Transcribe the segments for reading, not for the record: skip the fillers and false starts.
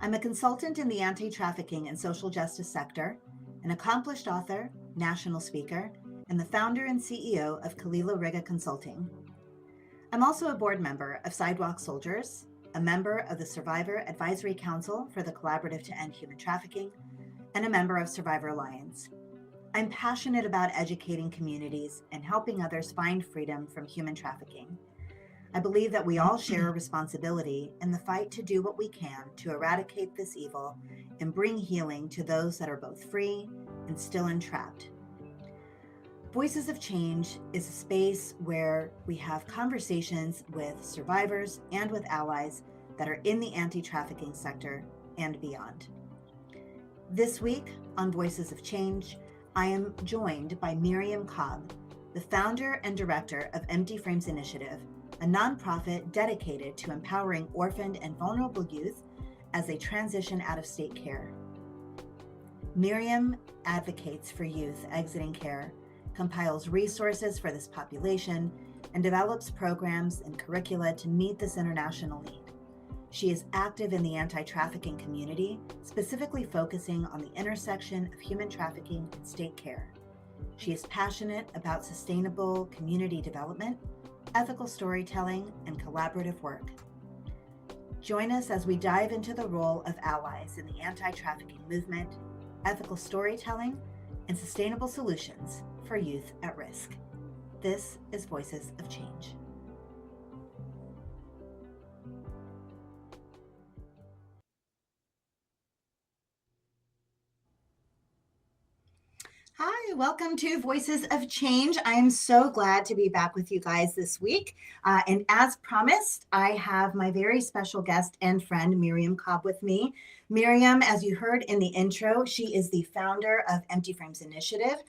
I'm a consultant in the anti-trafficking and social justice sector, an accomplished author, national speaker, and the founder and CEO of Khalila Riga Consulting. I'm also a board member of Sidewalk Soldiers, a member of the Survivor Advisory Council for the Collaborative to End Human Trafficking, and a member of Survivor Alliance. I'm passionate about educating communities and helping others find freedom from human trafficking. I believe that we all share a responsibility in the fight to do what we can to eradicate this evil and bring healing to those that are both free and still entrapped. Voices of Change is a space where we have conversations with survivors and with allies that are in the anti-trafficking sector and beyond. This week on Voices of Change, I am joined by Miriam Cobb, the founder and director of Empty Frames Initiative, a nonprofit dedicated to empowering orphaned and vulnerable youth as they transition out of state care. Miriam advocates for youth exiting care, compiles resources for this population, and develops programs and curricula to meet this international need. She is active in the anti-trafficking community, specifically focusing on the intersection of human trafficking and state care. She is passionate about sustainable community development, ethical storytelling, and collaborative work. Join us as we dive into the role of allies in the anti-trafficking movement, ethical storytelling, and sustainable solutions for youth at risk. This is Voices of Change. Hi, welcome to Voices of Change. I am so glad to be back with you guys this week. And as promised, I have my very special guest and friend, Miriam Cobb, with me. Miriam, as you heard in the intro, she is the founder of Empty Frames Initiative.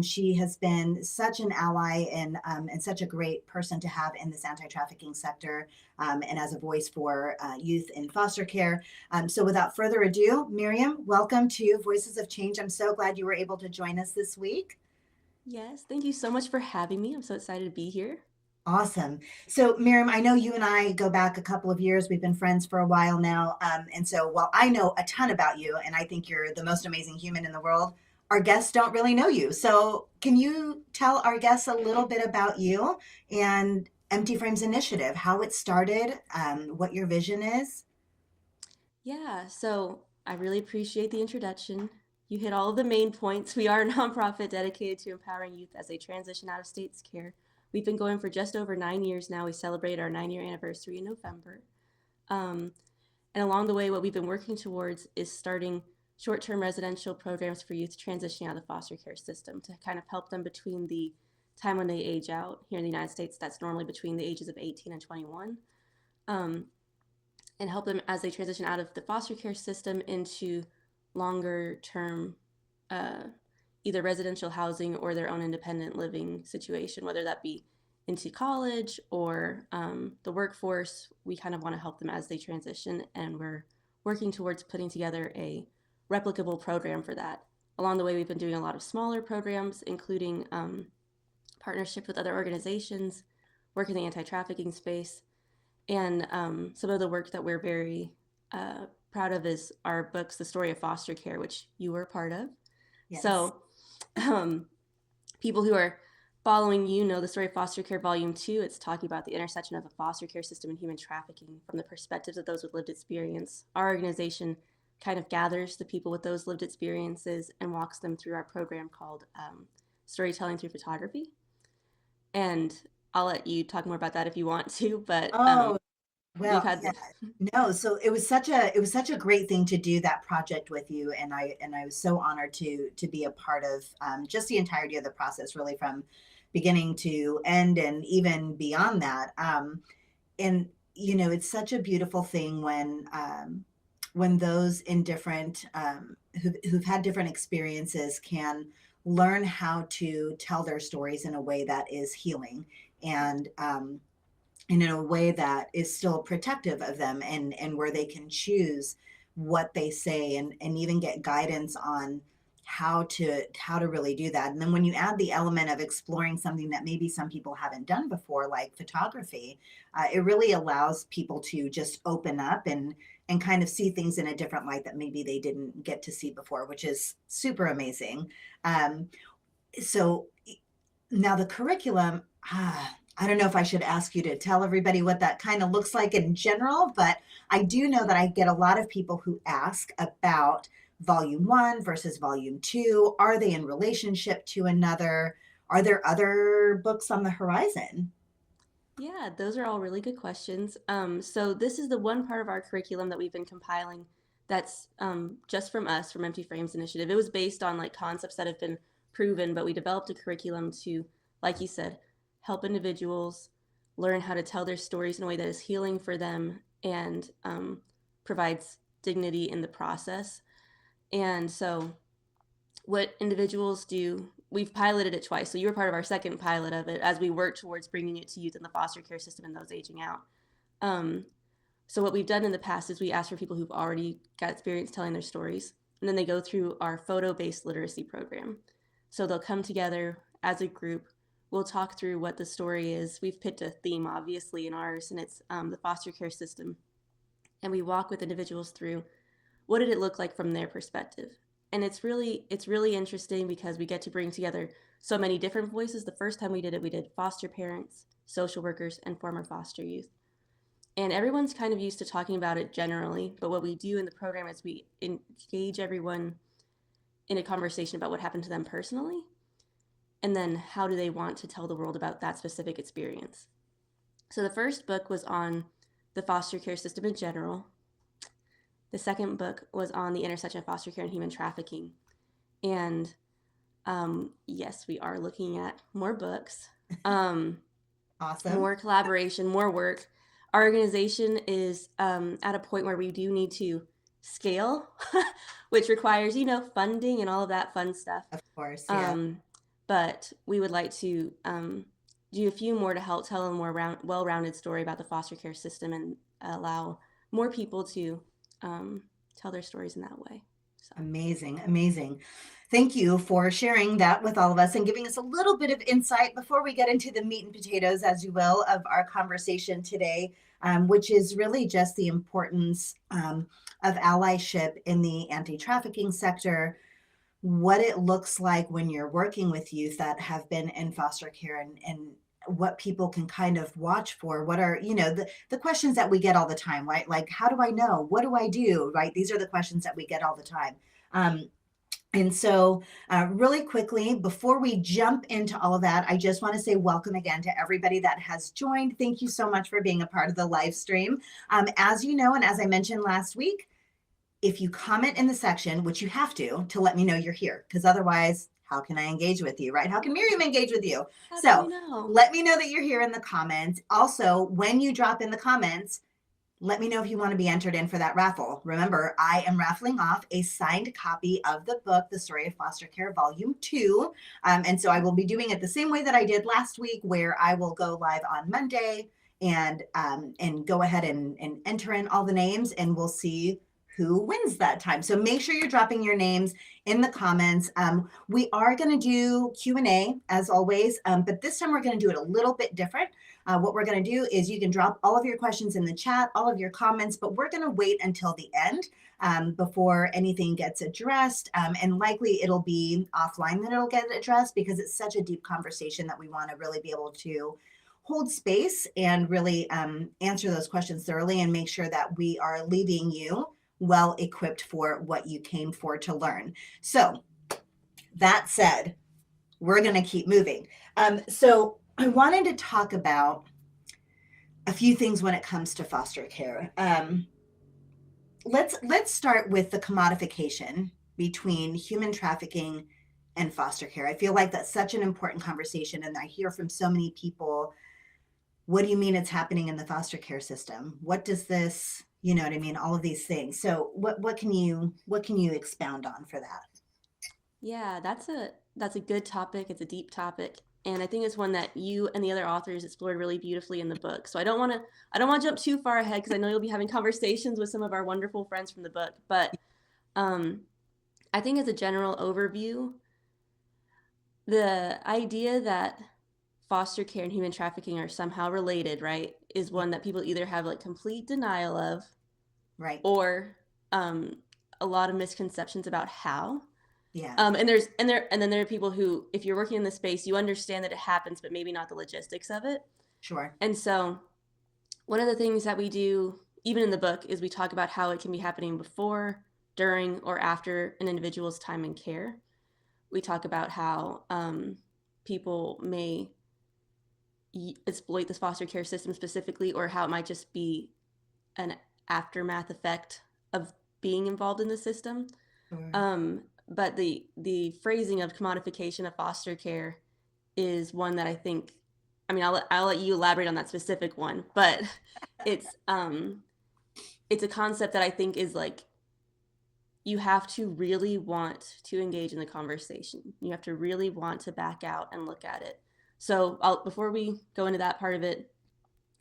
She has been such an ally and such a great person to have in this anti-trafficking sector and as a voice for youth in foster care. So without further ado, Miriam, welcome to Voices of Change. I'm so glad you were able to join us this week. Yes, thank you so much for having me. I'm so excited to be here. Awesome. So, Miriam, I know you and I go back a couple of years. We've been friends for a while now. And so, while I know a ton about you and I think you're the most amazing human in the world, our guests don't really know you. So, can you tell our guests a little bit about you and Empty Frames Initiative, how it started, what your vision is? Yeah, so I really appreciate the introduction. You hit all of the main points. We are a nonprofit dedicated to empowering youth as they transition out of state's care. We've been going for just over 9 years now. We celebrate our 9-year anniversary in November. Um, and along the way, what we've been working towards is starting short-term residential programs for youth transitioning out of the foster care system to kind of help them between the time when they age out. Here in the United States, that's normally between the ages of 18 and 21. Um, and help them as they transition out of the foster care system into longer term, uh, either residential housing or their own independent living situation, whether that be into college or the workforce. We kind of want to help them as they transition, and we're working towards putting together a replicable program for that. Along the way, we've been doing a lot of smaller programs, including partnership with other organizations, work in the anti-trafficking space, and some of the work that we're very proud of is our books, The Story of Foster Care, which you were a part of. Yes. So um, people who are following know The Story of Foster Care Volume 2. It's talking about the intersection of the foster care system and human trafficking from the perspectives of those with lived experience. Our organization kind of gathers the people with those lived experiences and walks them through our program called Storytelling Through Photography. And I'll let you talk more about that if you want to, but Oh, we've well, had yeah. No, so it was such a great thing to do that project with you, and I was so honored to be a part of just the entirety of the process, really from beginning to end, and even beyond that. And it's such a beautiful thing when those in different who've had different experiences can learn how to tell their stories in a way that is healing and in a way that is still protective of them and where they can choose what they say and even get guidance on how to really do that. And then when you add the element of exploring something that maybe some people haven't done before, like photography, it really allows people to just open up and kind of see things in a different light that maybe they didn't get to see before, which is super amazing. So now the curriculum, I don't know if I should ask you to tell everybody what that kind of looks like in general, but I do know that I get a lot of people who ask about volume 1 versus volume 2. Are they in relationship to another? Are there other books on the horizon? Yeah, those are all really good questions. So this is the one part of our curriculum that we've been compiling that's just from us, from Empty Frames Initiative. It was based on like concepts that have been proven, but we developed a curriculum to, like you said, help individuals learn how to tell their stories in a way that is healing for them and provides dignity in the process. And so what individuals do, we've piloted it twice. So you were part of our second pilot of it as we work towards bringing it to youth in the foster care system and those aging out. Um, so what we've done in the past is we ask for people who've already got experience telling their stories, and then they go through our photo-based literacy program. So they'll come together as a group. We'll talk through what the story is. We've picked a theme, obviously, in ours, and it's the foster care system. And we walk with individuals through what did it look like from their perspective. And it's really interesting because we get to bring together so many different voices. The first time we did foster parents, social workers, and former foster youth. And everyone's kind of used to talking about it generally, but what we do in the program is we engage everyone in a conversation about what happened to them personally, and then how do they want to tell the world about that specific experience. So the first book was on the foster care system in general. The second book was on the intersection of foster care and human trafficking. And yes, we are looking at more books, Awesome. more collaboration, more work. Our organization is at a point where we do need to scale, which requires, funding and all of that fun stuff. Of course, yeah. But we would like to do a few more to help tell a more well-rounded story about the foster care system and allow more people to tell their stories in that way. So. Amazing, amazing. Thank you for sharing that with all of us and giving us a little bit of insight before we get into the meat and potatoes, as you will, of our conversation today, which is really just the importance of allyship in the anti-trafficking sector, what it looks like when you're working with youth that have been in foster care, and what people can kind of watch for. What are, the questions that we get all the time, right? Like, how do I know? What do I do? Right? These are the questions that we get all the time. And so really quickly, before we jump into all of that, I just want to say welcome again to everybody that has joined. Thank you so much for being a part of the live stream. As you know, and as I mentioned last week, if you comment in the section, which you have to let me know you're here, because otherwise, how can I engage with you, right? How can Miriam engage with you? So let me know that you're here in the comments. Also, when you drop in the comments, let me know if you want to be entered in for that raffle. Remember, I am raffling off a signed copy of the book, The Story of Foster Care, Volume 2. And so I will be doing it the same way that I did last week, where I will go live on Monday and go ahead and enter in all the names, and we'll see who wins that time. So make sure you're dropping your names in the comments. We are going to do Q&A as always, but this time we're going to do it a little bit different. What we're going to do is you can drop all of your questions in the chat, all of your comments, but we're going to wait until the end before anything gets addressed. And likely it'll be offline that it'll get addressed, because it's such a deep conversation that we want to really be able to hold space and really answer those questions thoroughly and make sure that we are leaving you well equipped for what you came for to learn. So that said, we're going to keep moving. So I wanted to talk about a few things when it comes to foster care. Let's start with the commodification between human trafficking and foster care. I feel like that's such an important conversation, and I hear from so many people, what do you mean it's happening in the foster care system? What does this, you know what I mean? All of these things. So what can you expound on for that? Yeah, that's a good topic. It's a deep topic. And I think it's one that you and the other authors explored really beautifully in the book. So I don't want to jump too far ahead, because I know you'll be having conversations with some of our wonderful friends from the book. But I think as a general overview, the idea that foster care and human trafficking are somehow related, right, is one that people either have like complete denial of, Right. or a lot of misconceptions about how. Yeah. And then there are people who, if you're working in the space, you understand that it happens, but maybe not the logistics of it. Sure. And so one of the things that we do, even in the book, is we talk about how it can be happening before, during, or after an individual's time in care. We talk about how people may exploit this foster care system specifically, or how it might just be an aftermath effect of being involved in the system. Sure. But the phrasing of commodification of foster care is one that I think, I mean, I'll let you elaborate on that specific one, but it's it's a concept that I think is like, you have to really want to engage in the conversation. You have to really want to back out and look at it. So before we go into that part of it,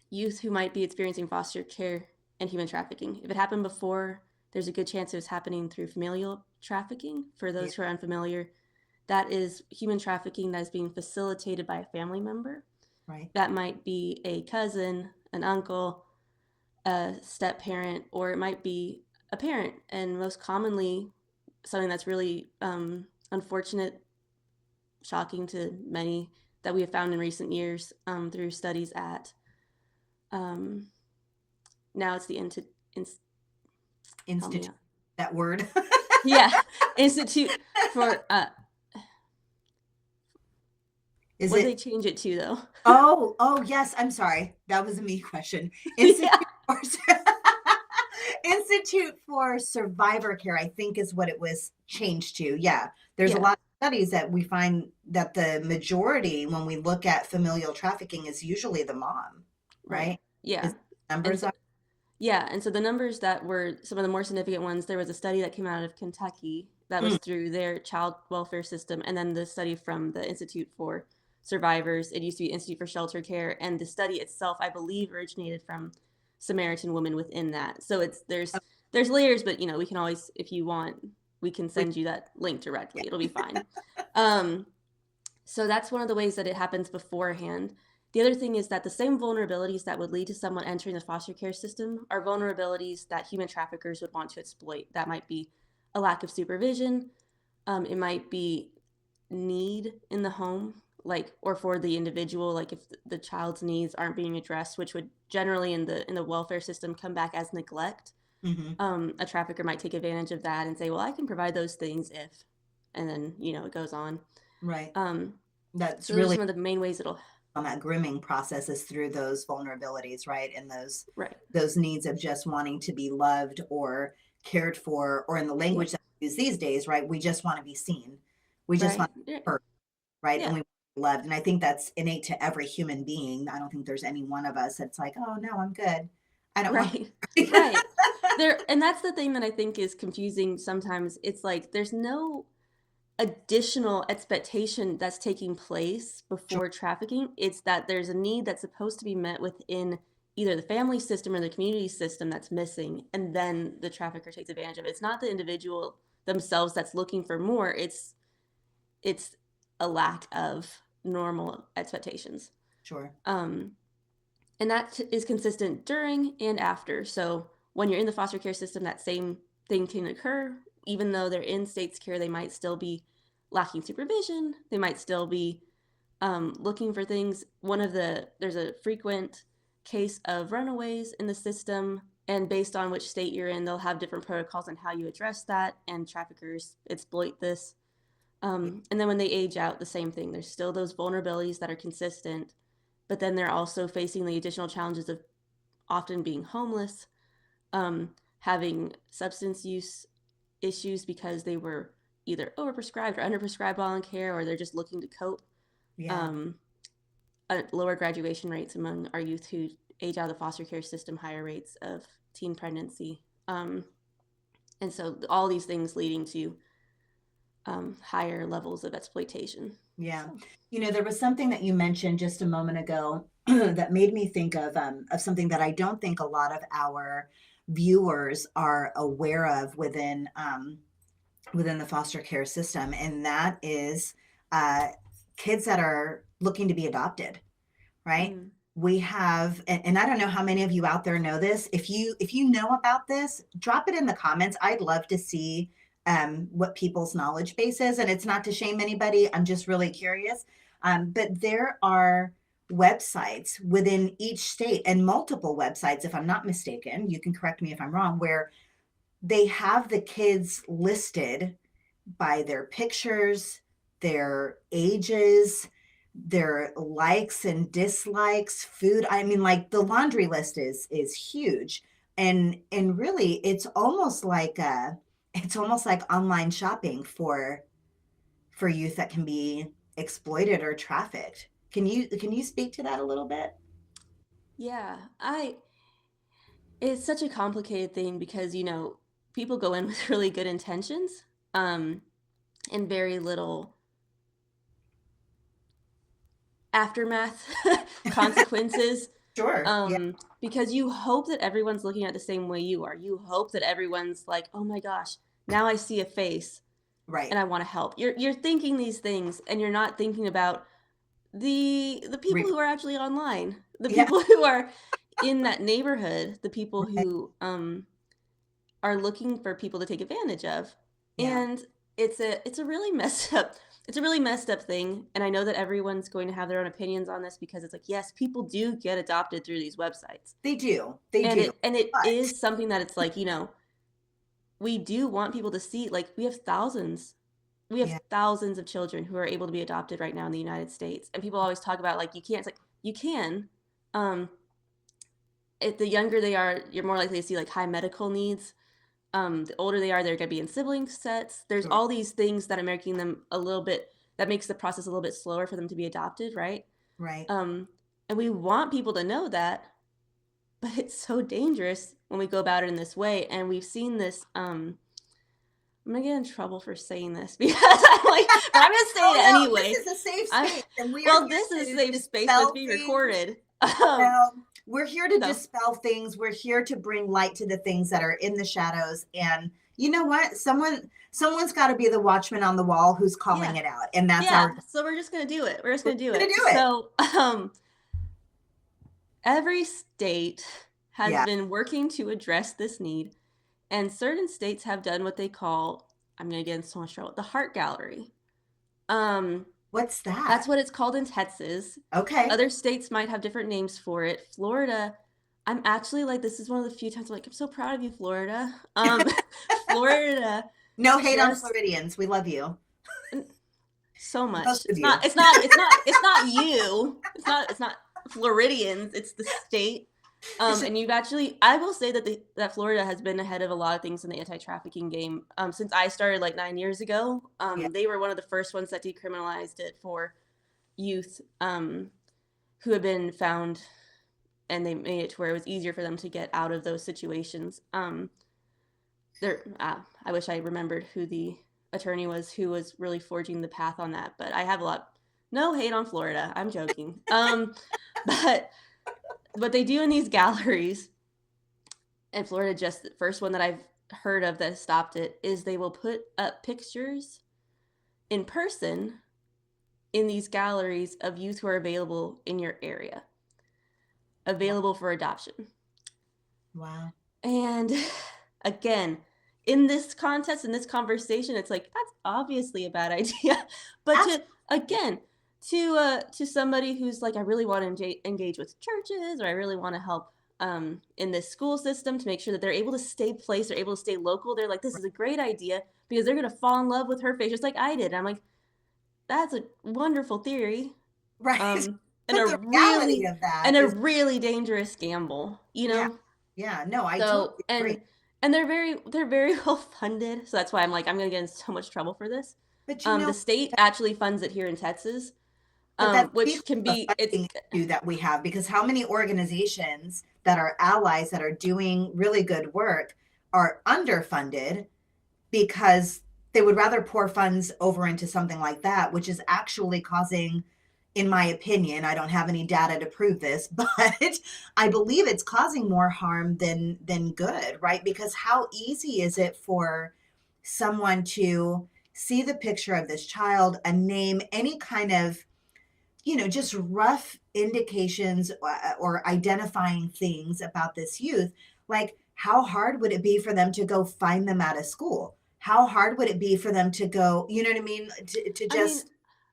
youth who might be experiencing foster care and human trafficking, if it happened before, there's a good chance it was happening through familial trafficking. For Yeah. those who are unfamiliar, that is human trafficking that is being facilitated by a family member. Right. That might be a cousin, an uncle, a step parent, or it might be a parent. And most commonly, something that's really unfortunate, shocking to many, that we have found in recent years through studies at now it's the Institute. That word. yeah, Institute for Is what did it? they change it to though? Oh, yes. I'm sorry. That was a me question. Institute Yeah, for Institute for Survivor Care, I think is what it was changed to. Yeah. There's a yeah, lot of studies that we find that the majority, when we look at familial trafficking, is usually the mom, right, right? yeah. Is And numbers so are yeah, and so the numbers that were some of the more significant ones, there was a study that came out of Kentucky that was mm, through their child welfare system, and then the study from the Institute for Survivors. It used to be Institute for Shelter Care, and the study itself, I believe, originated from Samaritan women within that. So it's there's layers, but we can always, if you want, we can we, send you that link directly. yeah, It'll be fine. Um, so that's one of the ways that it happens beforehand. The other thing is that the same vulnerabilities that would lead to someone entering the foster care system are vulnerabilities that human traffickers would want to exploit. That might be a lack of supervision. It might be need in the home, like, or for the individual, like if the child's needs aren't being addressed, which would generally in the welfare system come back as neglect. hmm A trafficker might take advantage of that and say, "Well, I can provide those things if," and then it goes on. right. Um, That's so those are really some of the main ways it'll. on that grooming process is through those vulnerabilities, right? And Right. those needs of just wanting to be loved or cared for, or in the Yeah. language that we use these days, right? We just want to be seen. We just Right. want Yeah. to be heard, right? And Yeah. we want to be loved. And I think that's innate to every human being. I don't think there's any one of us that's like, oh no, I'm good. I don't want Right. Right. And that's the thing that I think is confusing sometimes. It's like there's no additional expectation that's taking place Sure. before trafficking. It's that there's a need that's supposed to be met within either the family system or the community system that's missing, and then the trafficker takes advantage of it. It's not the individual themselves that's looking for more. It's a lack of normal expectations. Sure. Um, and that is consistent during and after. So when you're in the foster care system, that same thing can occur. Even though they're in state's care, they might still be lacking supervision. They might still be looking for things. There's a frequent case of runaways in the system, and based on which state you're in, they'll have different protocols on how you address that, and traffickers exploit this. And then when they age out, the same thing. There's still those vulnerabilities that are consistent, but then they're also facing the additional challenges of often being homeless, having substance use issues because they were either overprescribed or underprescribed while in care, or they're just looking to cope. Yeah. Um, Lower graduation rates among our youth who age out of the foster care system, higher rates of teen pregnancy. And so all these things leading to higher levels of exploitation. Yeah. So. There was something that you mentioned just a moment ago that made me think of something that I don't think a lot of our viewers are aware of within the foster care system, and that is uh, kids that are looking to be adopted, right? Mm. we have, and I don't know how many of you out there know this. If you know about this, drop it in the comments. I'd love to see what people's knowledge base is. And it's not to shame anybody. I'm just really curious. But there are websites within each state, and multiple websites, if I'm not mistaken, you can correct me if I'm wrong, where they have the kids listed by their pictures, their ages, their likes and dislikes, food. I mean, like the laundry list is huge. And really it's almost like online shopping for youth that can be exploited or trafficked. Can you speak to that a little bit? Yeah, I it's such a complicated thing because, people go in with really good intentions, um, and very little aftermath consequences. Sure. Yeah. Because you hope that everyone's looking at the same way you are. You hope that everyone's like, oh my gosh, now I see a face Right. and I want to help. You're thinking these things and you're not thinking about the people Re- who are actually online, the yeah. people who are in that neighborhood, the people Right. who are looking for people to take advantage of. Yeah. And it's a really messed up it's a really messed up thing. And I know that everyone's going to have their own opinions on this because it's like, yes, people do get adopted through these websites. They do. They And do. it But is something that it's like, we do want people to see, like, we have yeah. thousands of children who are able to be adopted right now in the United States. And people always talk about, like, you can't. It's like, you can. Um, if the younger they are, you're more likely to see like high medical needs. The older they are, they're going to be in sibling sets. There's Sure. all these things that are making them a little bit, that makes the process a little bit slower for them to be adopted, right? Right. Um, and we want people to know that, but it's so dangerous when we go about it in this way. And we've seen this. I'm gonna get in trouble for saying this because I'm like, but I'm gonna say Oh it no, this anyway. is a safe I space, and we are well, this here is a to safe space, but it's dispel being things. recorded. Well, we're here to So dispel things. We're here to bring light to the things that are in the shadows. And you know what? Someone's got to be the watchman on the wall who's calling yeah, it out, and that's yeah. our. So we're just gonna do it. We're just We're gonna do gonna it. do it. So every state has Yeah. been working to address this need, and certain states have done what they call, I'm gonna get in so much trouble, the Heart Gallery. Um, What's that's that? what it's called in Texas. Okay. Other states might have different names for it. Florida, I'm actually like, this is one of the few times I'm like, I'm so proud of you, Florida. Florida No hate on just Floridians. We love you. so much. Most of It's you. not. It's not. It's not. It's not you. It's not. It's not Floridians. It's the state. And you've actually, I will say that that Florida has been ahead of a lot of things in the anti-trafficking game. Since I started like 9 years ago, Yeah. they were one of the first ones that decriminalized it for youth who had been found, and they made it to where it was easier for them to get out of those situations. I wish I remembered who the attorney was who was really forging the path on that, but I have a lot. No hate on Florida. I'm joking. But what they do in these galleries, and Florida, just the first one that I've heard of that stopped it, is they will put up pictures in person in these galleries of youth who are available in your area, available for adoption. Wow. And again, in this context, in this conversation, it's like, that's obviously a bad idea. But again, to somebody who's like, I really want to engage with churches, or I really want to help in this school system to make sure that they're able to stay placed, they're able to stay local. They're like, this is a great idea because they're gonna fall in love with her face just like I did. And I'm like, that's a wonderful theory. Right. And But a the reality really of that and a is, really dangerous gamble, yeah, yeah. No, I So totally agree. and they're very well funded. So that's why I'm like, I'm gonna get in so much trouble for this. But The state actually funds it here in Texas, but that which speaks can to the be it's funding issue that we have, because how many organizations that are allies that are doing really good work are underfunded because they would rather pour funds over into something like that, which is actually causing, in my opinion, I don't have any data to prove this, but I believe it's causing more harm than good, right? Because how easy is it for someone to see the picture of this child, a name, any kind of, just rough indications or identifying things about this youth, like how hard would it be for them to go find them at a school? How hard would it be for them to go, you know what I mean? To I mean, just,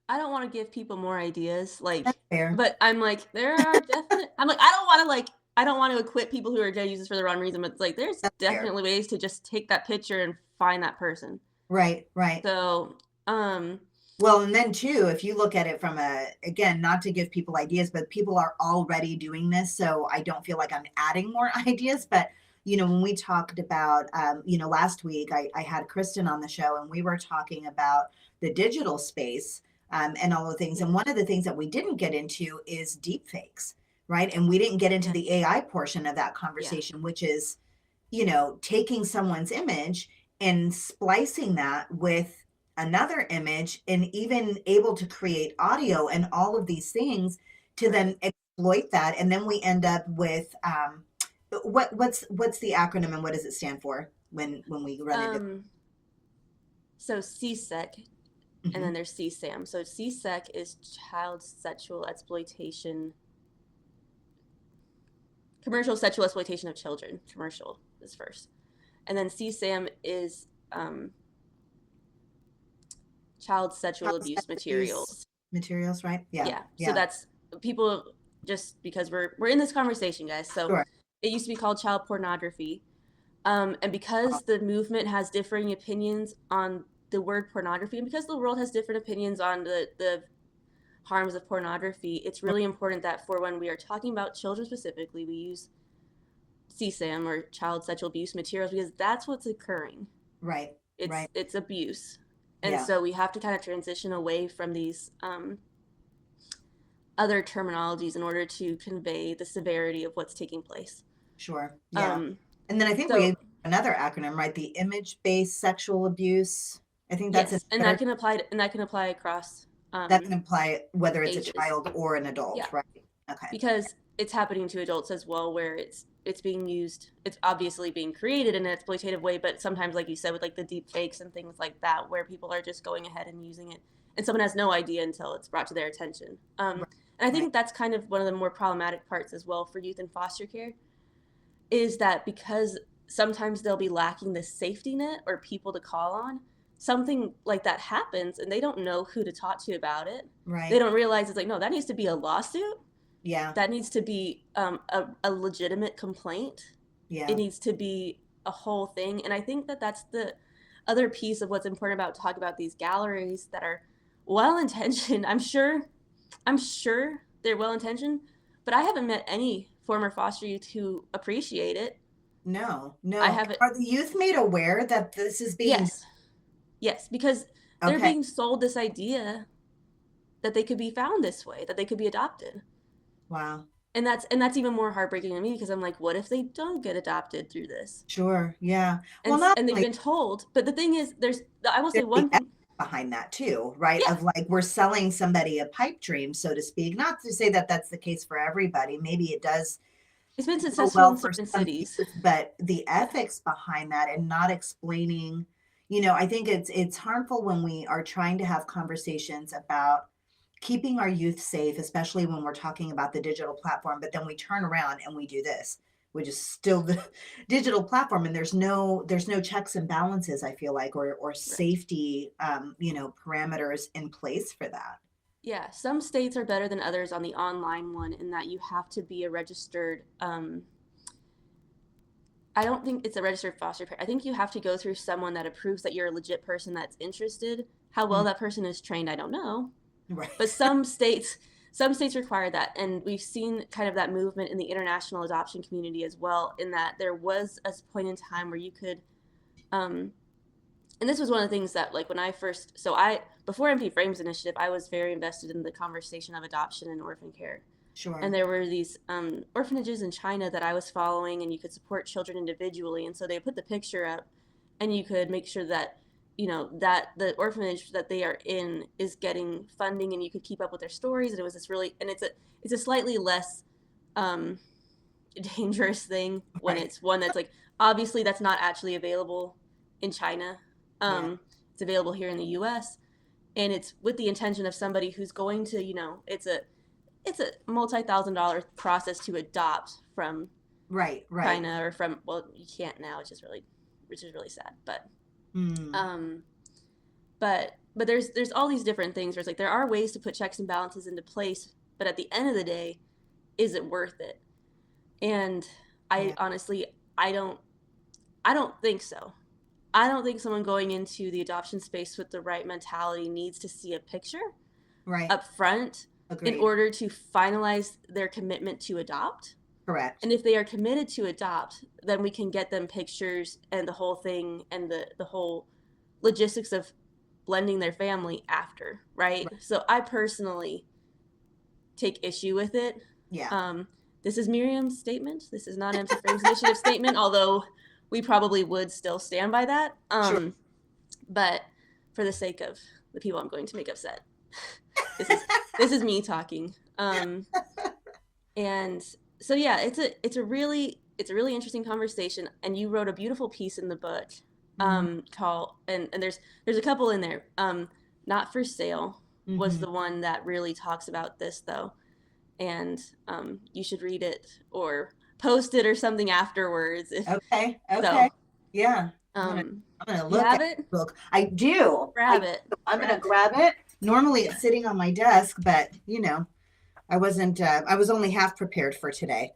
I don't wanna give people more ideas, like, that's fair. but I'm like, there are definite I'm like, I don't wanna, like I don't want to equip people who are gonna use this for the wrong reason, but it's like, there's That's fair. definitely ways to just take that picture and find that person. Right, right. So, Well, and then too, if you look at it from a, again, not to give people ideas, but people are already doing this. So I don't feel like I'm adding more ideas. But, when we talked about, last week, I had Kristen on the show and we were talking about the digital space and all the things. yeah, And one of the things that we didn't get into is deep fakes, right? And we didn't get into the yes, AI portion of that yeah, conversation, which is, taking someone's image and splicing that with another image and even able to create audio and all of these things to then right. exploit that. And then we end up with what's the acronym and what does it stand for when we run into Um, so CSEC, and Mhm. then there's CSAM. So CSEC is child sexual exploitation, commercial sexual exploitation of children. Commercial is first. And then CSAM is child sexual Child abuse sex abuse materials. materials, right? Yeah, Yeah. So yeah, that's people, just because we're in this conversation, guys. So sure. it used to be called child pornography. And because the movement has differing opinions on the word pornography, and because the world has different opinions on the harms of pornography, it's really important that for when we are talking about children specifically, we use CSAM or child sexual abuse materials, because that's what's occurring. Right, right. It's abuse, and Yeah, so we have to kind of transition away from these other terminologies in order to convey the severity of what's taking place. sure. Yeah. Um, And then I think we so have another acronym, right? The image-based sexual abuse. I think that's yes, and another that can apply across that can apply whether it's a ages. child or an Yeah, adult, right? Okay. because it's happening to adults as well, where it's being used. It's obviously being created in an exploitative way, but sometimes, like you said, with like the deep fakes and things like that, where people are just going ahead and using it, and someone has no idea until it's brought to their attention. Right. And I Right. think that's kind of one of the more problematic parts as well for youth in foster care, is that because sometimes they'll be lacking the safety net or people to call on, something like that happens and they don't know who to talk to about it. They Right. don't realize it's like, no, that needs to be a lawsuit. Yeah. That needs to be a legitimate complaint. It Yeah. needs to be a whole thing. And I think that that's the other piece of what's important about talk about these galleries that are well intentioned. I'm sure they're well intentioned, but I haven't met any former foster youth who appreciate it. No. I No. haven't. Are the youth made aware that this is being Yes, yes, because they're okay? being sold this idea that they could be found this way, that they could be adopted. Wow. And that's even more heartbreaking to me, because I'm like, what if they don't get adopted through this? Sure. Yeah. Well, not And they've only been told, but the thing is, I will say there's the one ethics thing. behind that too, right? Yeah, Of like we're selling somebody a pipe dream, so to speak. Not to say that that's the case for everybody. Maybe it does it's been go successful well in for certain some cities. youth, but the Yeah, ethics behind that and not explaining, I think it's harmful when we are trying to have conversations about keeping our youth safe, especially when we're talking about the digital platform, but then we turn around and we do this, which is still the digital platform, and there's no checks and balances, I feel like, or right. safety parameters in place for that. Yeah, some states are better than others on the online one, in that you have to be a registered. I don't think it's a registered foster parent. I think you have to go through someone that approves that you're a legit person that's interested. How well Mm, that person is trained, I don't know. right. But some states require that, and we've seen kind of that movement in the international adoption community as well, in that there was a point in time where you could um, and this was one of the things that, like, when I first, so I before MP Frames initiative, I was very invested in the conversation of adoption and orphan care. And Sure. there were these orphanages in China that I was following, and you could support children individually. And so they put the picture up, and you could make sure that that the orphanage that they are in is getting funding, and you could keep up with their stories. And it was this really, and it's a slightly less um, dangerous thing when Right. it's one that's like, obviously that's not actually available in China. Yeah. It's available here in the U.S., and it's with the intention of somebody who's going to, it's a multi-thousand-dollar process to adopt from Right, right. China or from, well, you can't now, which is really sad. Mm, Um, but there's all these different things where it's like there are ways to put checks and balances into place, but at the end of the day, is it worth it? And I yeah, honestly, I don't I don't think so. I don't think someone going into the adoption space with the right mentality needs to see a picture right. up front in Agreed. order to finalize their commitment to adopt. Correct. And if they are committed to adopt, then we can get them pictures and the whole thing and the whole logistics of blending their family after, right? Right. So I personally take issue with it. Yeah. This is Miriam's statement. This is not Empty Frames Initiative statement, although we probably would still stand by that. Sure. But for the sake of the people I'm going to make upset, this is me talking. And so yeah, it's a really interesting conversation. And you wrote a beautiful piece in the book, called and there's a couple in there. Not for Sale was Mm-hmm. the one that really talks about this though, and you should read it or post it or something afterwards. If Okay. Okay. so, Yeah. um, I'm gonna you look at have it. the book. I do. Grab it. I'm gonna grab it. Normally it's sitting on my desk, but I wasn't. I was only half prepared for today.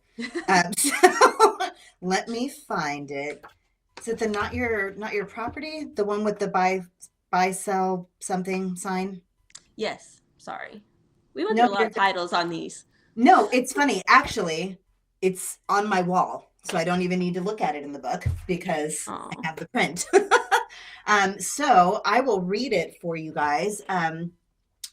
So let me find it. Is it the not your property? The one with the buy sell something sign? Yes. Sorry, we went No, through a lot of titles on these. no. It's funny. Actually, it's on my wall, so I don't even need to look at it in the book because I Oh, have the print. So I will read it for you guys.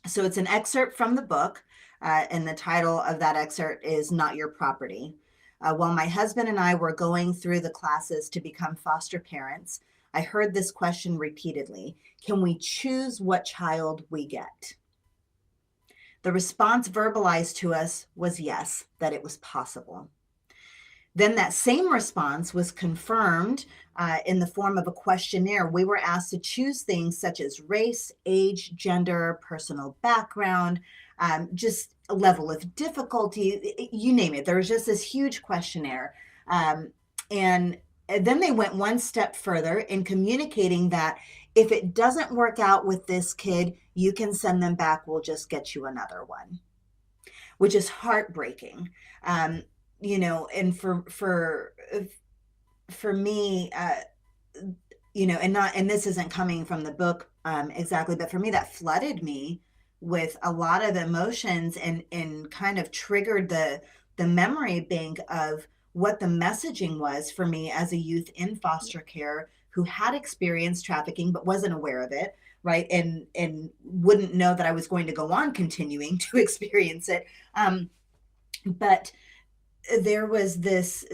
So it's an excerpt from the book, and the title of that excerpt is Not Your Property. While my husband and I were going through the classes to become foster parents, I heard this question repeatedly: can we choose what child we get? The response verbalized to us was yes, that it was possible. Then that same response was confirmed in the form of a questionnaire. We were asked to choose things such as race, age, gender, personal background, just a level of difficulty, you name it. There was just this huge questionnaire. And then they went one step further in communicating that if it doesn't work out with this kid, you can send them back. We'll just get you another one, which is heartbreaking. And for me, and this isn't coming from the book exactly, but for me, that flooded me with a lot of emotions and kind of triggered the memory bank of what the messaging was for me as a youth in foster care who had experienced trafficking but wasn't aware of it, right? And wouldn't know that I was going to go on continuing to experience it. But there was this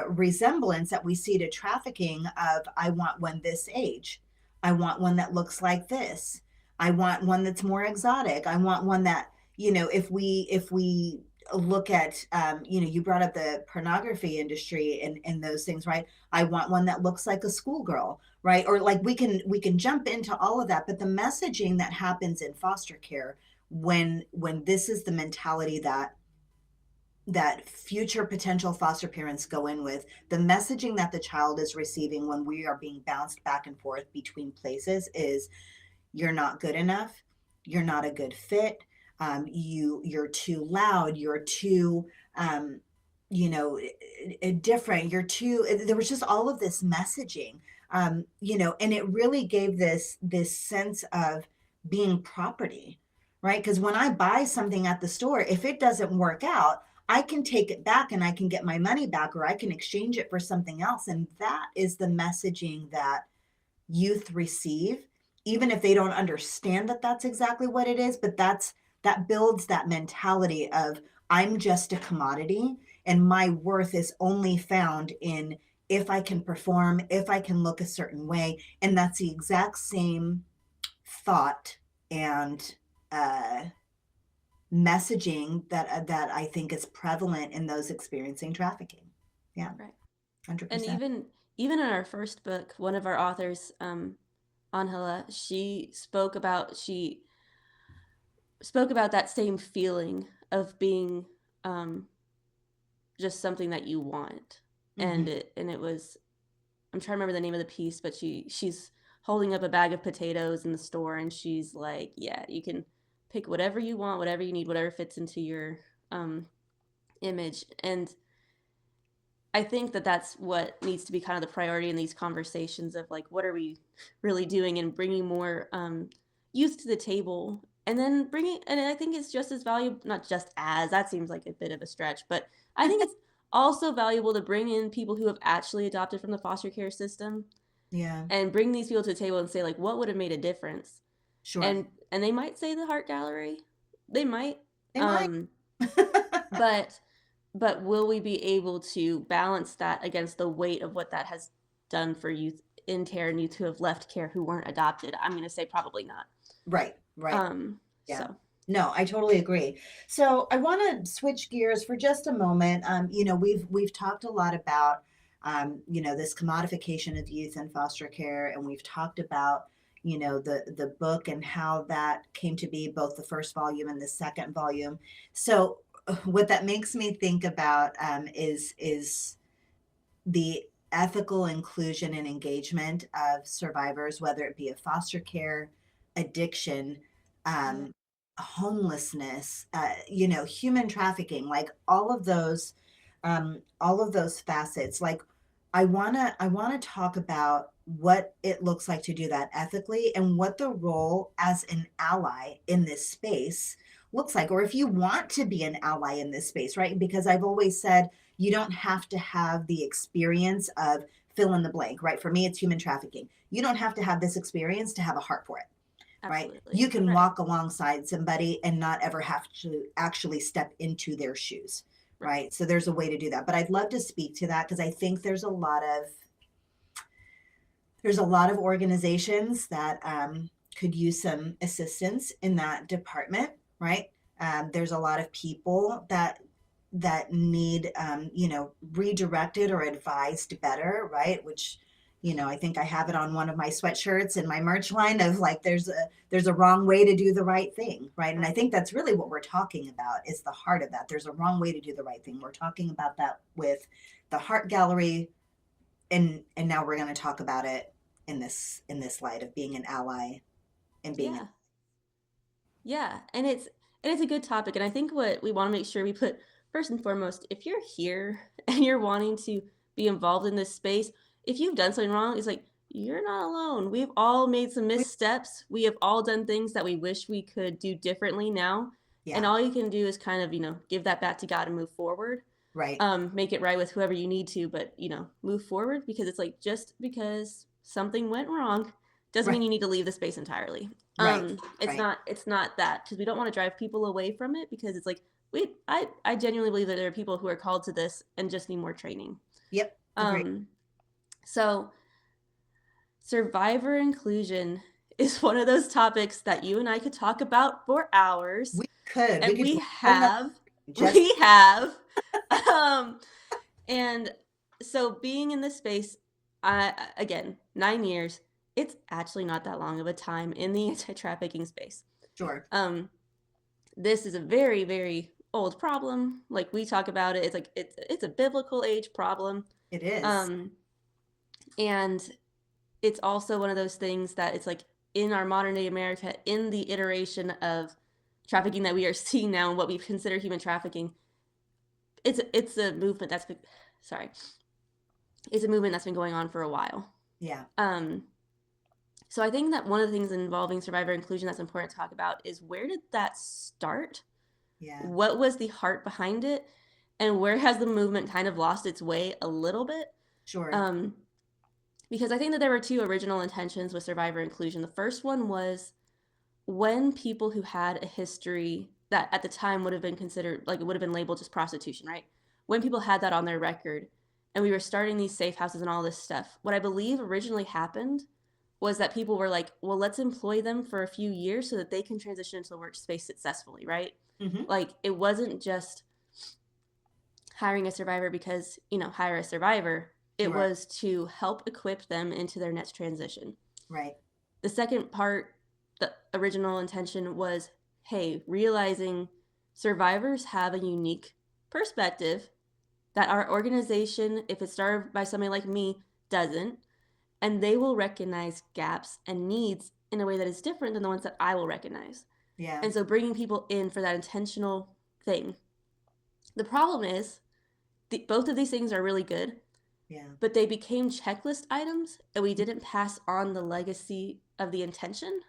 resemblance that we see to trafficking of, I want one this age, I want one that looks like this, I want one that's more exotic, I want one that, if we look at, you brought up the pornography industry and those things, right? I want one that looks like a schoolgirl, right? Or like we can jump into all of that, but the messaging that happens in foster care when this is the mentality that future potential foster parents go in with, the messaging that the child is receiving when we are being bounced back and forth between places is, you're not good enough, you're not a good fit, you're too loud, you're too different, you're too, there was just all of this messaging, and it really gave this sense of being property, right? Because when I buy something at the store, if it doesn't work out, I can take it back and I can get my money back, or I can exchange it for something else. And that is the messaging that youth receive, even if they don't understand that that's exactly what it is. But that builds that mentality of, I'm just a commodity and my worth is only found in if I can perform, if I can look a certain way. And that's the exact same thought and uh, messaging that I think is prevalent in those experiencing trafficking. Yeah, right. And 100%. even in our first book, one of our authors, Angela, she spoke about that same feeling of being just something that you want. Mm-hmm. And it was, I'm trying to remember the name of the piece, but she's holding up a bag of potatoes in the store, and she's like, yeah, you can pick whatever you want, whatever you need, whatever fits into your image. And I think that that's what needs to be kind of the priority in these conversations of like, what are we really doing, and bringing more youth to the table, and then bringing, and I think it's just as valuable, not just as, that seems like a bit of a stretch, but I think it's also valuable to bring in people who have actually adopted from the foster care system, Yeah. and bring these people to the table and say like, what would have made a difference? Sure. And they might say the art gallery, they might, They might. but will we be able to balance that against the weight of what that has done for youth in care, and youth who have left care who weren't adopted? I'm going to say probably not. Right. Right. Yeah. So No, I totally agree. So I want to switch gears for just a moment. We've talked a lot about this commodification of youth in foster care, and we've talked about the book and how that came to be, both the first volume and the second volume. So what that makes me think about is the ethical inclusion and engagement of survivors, whether it be a foster care, addiction, yeah, homelessness, human trafficking, like all of those facets. Like I wanna talk about what it looks like to do that ethically, and what the role as an ally in this space looks like, or if you want to be an ally in this space, right? Because I've always said you don't have to have the experience of fill in the blank, right? For me, it's human trafficking. You don't have to have this experience to have a heart for it, right? absolutely. You can Right. walk alongside somebody and not ever have to actually step into their shoes, Right. right? So there's a way to do that. But I'd love to speak to that, because I think there's a lot of organizations that could use some assistance in that department, right? There's a lot of people that need redirected or advised better, right? Which I think I have it on one of my sweatshirts in my merch line of like, there's a wrong way to do the right thing, right? And I Right. think that's really what we're talking about, is the heart of that. There's a wrong way to do the right thing. We're talking about that with the Heart Gallery, and now we're going to talk about it in this light of being an ally and being Yeah. Yeah. And it's a good topic. And I think what we want to make sure we put first and foremost, if you're here and you're wanting to be involved in this space, if you've done something wrong, it's like, you're not alone. We've all made some we, missteps. We have all done things that we wish we could do differently now. And yeah, all you can do is kind of, give that back to God and move forward. right, Make it right with whoever you need to, but move forward, because it's like, just because something went wrong doesn't right, mean you need to leave the space entirely. right, It's right. not that, because we don't want to drive people away from it, because it's like, I genuinely believe that there are people who are called to this and just need more training. Yep, agree. Um, so survivor inclusion is one of those topics that you and I could talk about for hours, We and could we do a whole nother have, just we have. um, and so being in this space, again, 9 years, it's actually not that long of a time in the anti-trafficking space. sure. This is a very, very old problem. Like, we talk about it, it's like it's a biblical age problem. It is. Um, and it's also one of those things that it's like, in our modern day America, in the iteration of trafficking that we are seeing now and what we consider human trafficking, it's a movement that's been, sorry, it's a movement that's been going on for a while. Yeah. So I think that one of the things involving survivor inclusion that's important to talk about is, where did that start? Yeah. What was the heart behind it? And where has the movement kind of lost its way a little bit? Sure. Because I think that there were two original intentions with survivor inclusion. The first one was, when people who had a history that at the time would have been considered, like, it would have been labeled just prostitution, right? When people had that on their record, and we were starting these safe houses and all this stuff, what I believe originally happened was that people were like, well, let's employ them for a few years so that they can transition into the workspace successfully, right? Mm-hmm. Like, it wasn't just hiring a survivor because, hire a survivor. It Sure. was to help equip them into their next transition. Right. The second part, the original intention was, hey, realizing survivors have a unique perspective that our organization, if it's started by somebody like me, doesn't. And they will recognize gaps and needs in a way that is different than the ones that I will recognize. Yeah. And so bringing people in for that intentional thing. The problem is, both of these things are really good, Yeah. but they became checklist items and we didn't pass on the legacy of the intention.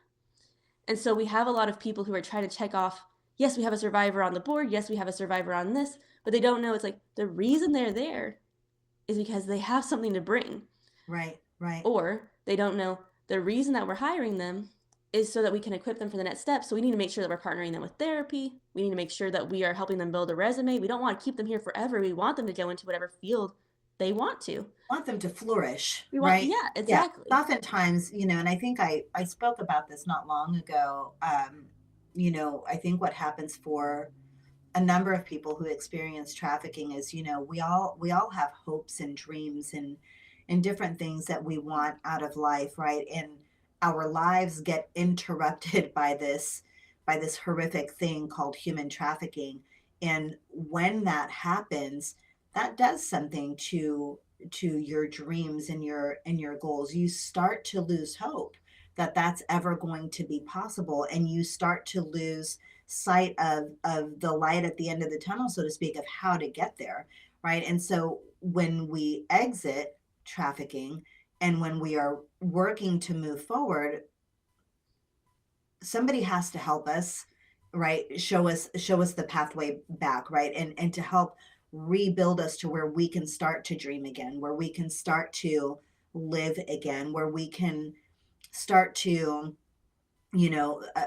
And so we have a lot of people who are trying to check off, yes, we have a survivor on the board, yes, we have a survivor on this, but they don't know it's like the reason they're there is because they have something to bring. Right. Right. Or they don't know the reason that we're hiring them is so that we can equip them for the next step. So we need to make sure that we're partnering them with therapy. We need to make sure that we are helping them build a resume. We don't want to keep them here forever. We want them to go into whatever field they want to. Want them to flourish, We want, right? yeah, Yeah. exactly. Oftentimes, and I think I spoke about this not long ago. I think what happens for a number of people who experience trafficking is, we all have hopes and dreams and different things that we want out of life, right? And our lives get interrupted by this horrific thing called human trafficking. And when that happens, that does something to your dreams and your goals. You start to lose hope that that's ever going to be possible, and you start to lose sight of the light at the end of the tunnel, so to speak, of how to get there, right? And so when we exit trafficking and when we are working to move forward, somebody has to help us, right? Show us the pathway back, right? And to help rebuild us to where we can start to dream again, where we can start to live again, where we can start to, you know, uh,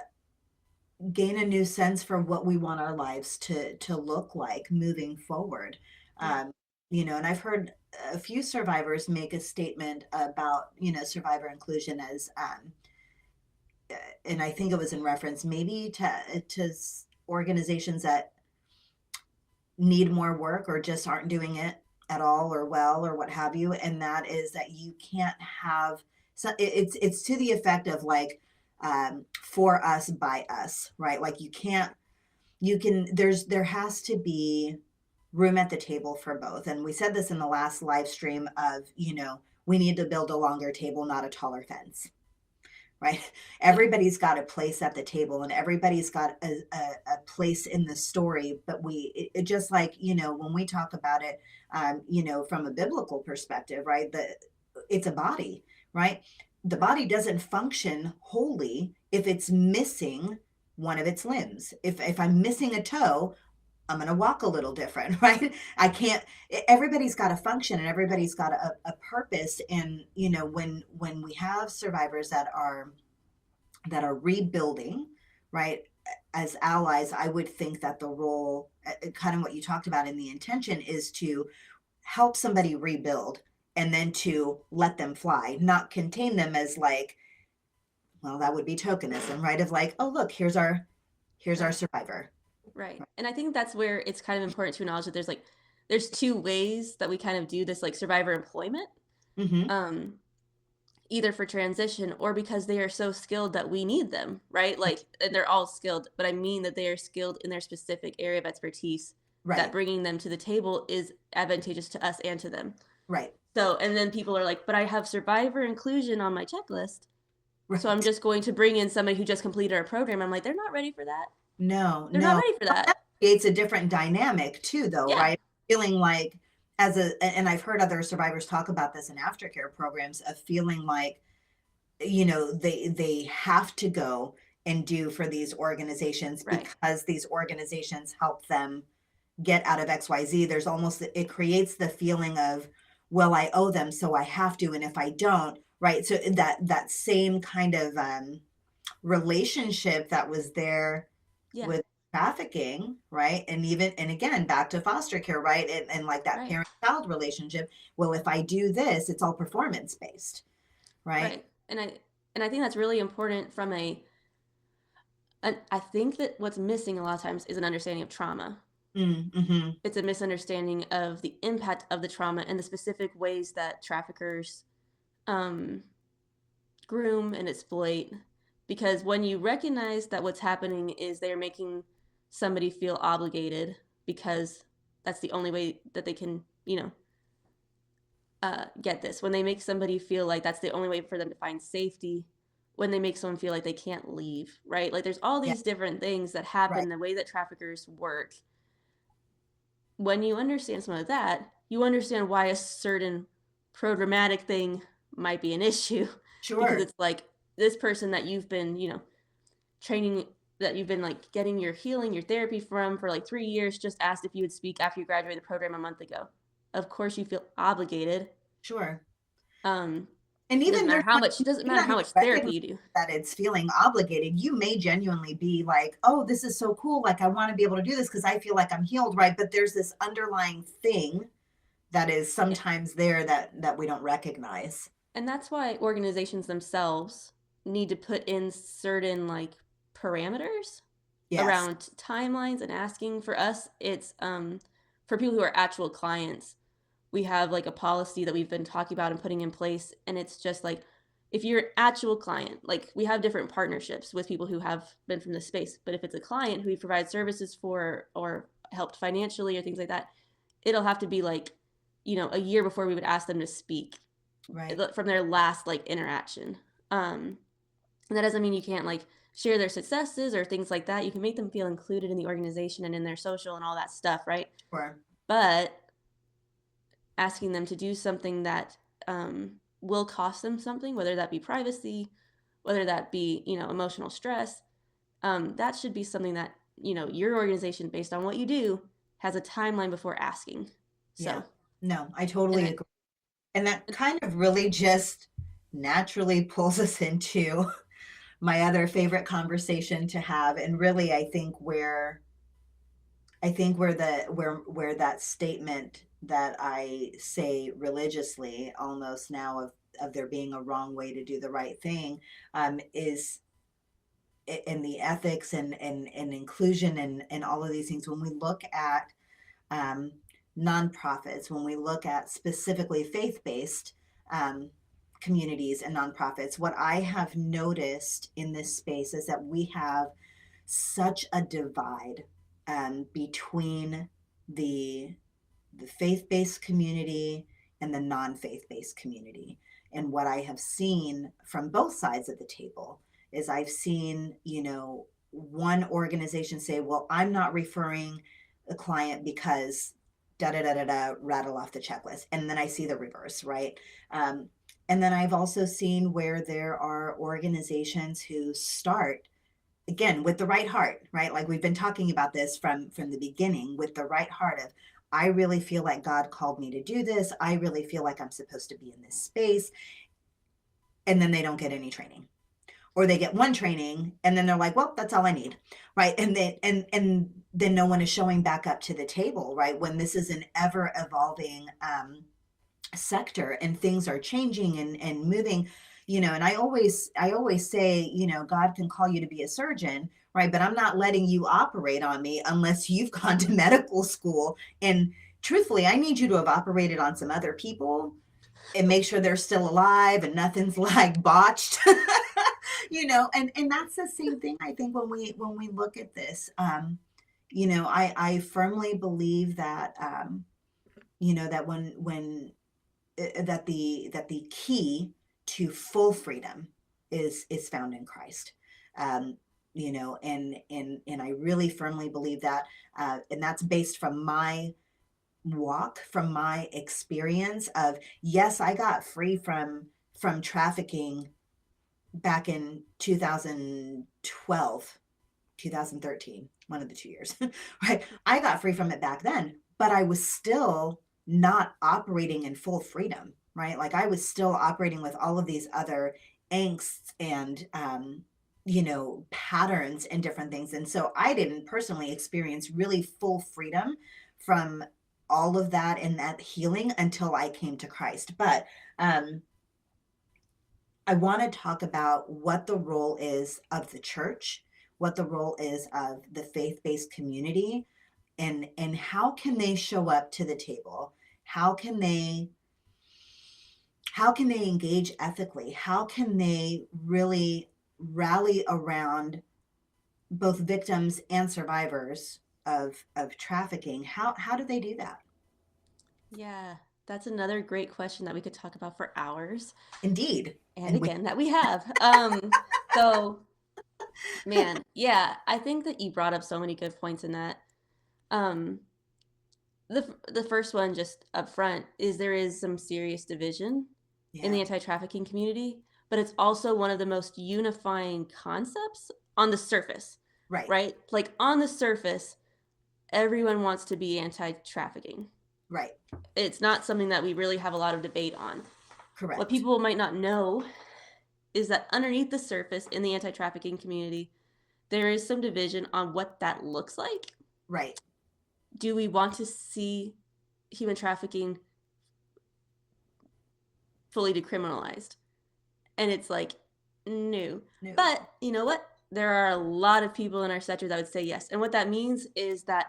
gain a new sense for what we want our lives to look like moving forward. Yeah. And I've heard a few survivors make a statement about, survivor inclusion as and I think it was in reference maybe to organizations that need more work or just aren't doing it at all or well or what have you. And that is that you can't have, so it's to the effect of like, for us by us, right? Like there has to be room at the table for both. And we said this in the last live stream of, we need to build a longer table, not a taller fence, right? Yeah. Everybody's got a place at the table and everybody's got a place in the story. But it just like, when we talk about it, from a biblical perspective, right? It's a body, right? The body doesn't function wholly if it's missing one of its limbs. If I'm missing a toe, I'm going to walk a little different, right? I can't, everybody's got a function and everybody's got a purpose. And, when we have survivors that are rebuilding, right, as allies, I would think that the role, kind of what you talked about in the intention, is to help somebody rebuild and then to let them fly, not contain them as like, well, that would be tokenism, right? Of like, oh, look, here's our Right. survivor. Right. And I think that's where it's kind of important to acknowledge that there's two ways that we kind of do this like survivor employment. Mm-hmm. Either for transition or because they are so skilled that we need them, right? Like, and they're all skilled, but I mean that they are skilled in their specific area of expertise, that Right. bringing them to the table is advantageous to us and to them. Right. So, and then people are like, but I have survivor inclusion on my checklist. So I'm Right. just going to bring in somebody who just completed our program. I'm like, they're not ready for that. No, They're not no. ready for Well, that that. creates a different dynamic too, though, Yeah. right? Feeling like and I've heard other survivors talk about this in aftercare programs of feeling like, they have to go and do for these organizations Right. because these organizations help them get out of XYZ. There's almost, it creates the feeling of, well, I owe them, so I have to, and if I don't, right? So that same kind of relationship that was there Yeah. with trafficking, right? And again, back to foster care, right? And like that Right. parent-child relationship. Well, if I do this, it's all performance-based, right? Right. And I think that's really important from I think that what's missing a lot of times is an understanding of trauma. Mm-hmm. It's a misunderstanding of the impact of the trauma and the specific ways that traffickers um, groom and exploit. Because when you recognize that what's happening is they're making somebody feel obligated because that's the only way that they can, get this. When they make somebody feel like that's the only way for them to find safety, when they make someone feel like they can't leave, right? Like there's all Yeah. these different things that Right. happen, the way that traffickers work. When you understand some of that, you understand why a certain programmatic thing might be an issue because Sure. it's like this person that you've been, training, that you've been like getting your healing, your therapy from for like 3 years, just asked if you would speak after you graduated the program a month ago. Of course you feel obligated. Sure. Um, And it doesn't even matter there's how not, much, you doesn't may matter not how even much therapy recognize you do. that it's feeling obligated. You may genuinely be like, oh, this is so cool. Like, I want to be able to do this because I feel like I'm healed, right? But there's this underlying thing that is Yeah. sometimes there that we don't recognize. And that's why organizations themselves need to put in certain like parameters Yes. around timelines and asking. For us, it's for people who are actual clients, we have like a policy that we've been talking about and putting in place, and it's just like if you're an actual client, like we have different partnerships with people who have been from this space, but if it's a client who we provide services for or helped financially or things like that, it'll have to be like, a year before we would ask them to speak Right. from their last like interaction. And that doesn't mean you can't like share their successes or things like that. You can make them feel included in the organization and in their social and all that stuff, right? Sure. But asking them to do something that will cost them something, whether that be privacy, whether that be, emotional stress, that should be something that, your organization, based on what you do, has a timeline before asking. Yeah. So, No, I and totally then, agree. And that kind of really just naturally pulls us into my other favorite conversation to have. And really, I think where where that statement that I say religiously almost now of there being a wrong way to do the right thing, is in the ethics and inclusion and all of these things. When we look at um, nonprofits, when we look at specifically faith-based um, communities and nonprofits, what I have noticed in this space is that we have such a divide between the the faith-based community and the non-faith-based community. And what I have seen from both sides of the table is I've seen, one organization say, well, I'm not referring a client because da da da da da, rattle off the checklist. And then I see the reverse, right? Um, and then I've also seen where there are organizations who start again with the right heart, right? Like we've been talking about this from the beginning, with the right heart of, I really feel like God called me to do this, I really feel like I'm supposed to be in this space. And then they don't get any training, or they get one training and then they're like, well, that's all I need, right? And then no one is showing back up to the table, right? When this is an ever evolving sector and things are changing and moving, and I always say, God can call you to be a surgeon, right? But I'm not letting you operate on me unless you've gone to medical school. And truthfully, I need you to have operated on some other people and make sure they're still alive and nothing's like botched. And that's the same thing, I think, when we look at this. I firmly believe that that when that the key to full freedom is found in Christ. And I really firmly believe that, and that's based from my walk, from my experience of, yes, I got free from trafficking back in 2012, 2013, one of the 2 years, right? I got free from it back then, but I was still not operating in full freedom, right? Like I was still operating with all of these other angsts and, patterns and different things. And so I didn't personally experience really full freedom from all of that and that healing until I came to Christ. But I want to talk about what the role is of the church, what the role is of the faith-based community, and how can they show up to the table? How can they engage ethically? How can they really rally around both victims and survivors of trafficking. How do they do that? Yeah, that's another great question that we could talk about for hours. Indeed. And And we again, that we have. So man, yeah, I think that you brought up so many good points in that. Um, the first one, just up front, is there is some serious division in yeah, the anti-trafficking community, but it's also one of the most unifying concepts on the surface, right, right? Like on the surface, everyone wants to be anti-trafficking. right, It's not something that we really have a lot of debate on. What correct, people might not know is that underneath the surface in the anti-trafficking community, there is some division on what that looks like. right. Do we want to see human trafficking fully decriminalized? And it's like, no. No, But you know what? There are a lot of people in our sector that would say yes. And what that means is that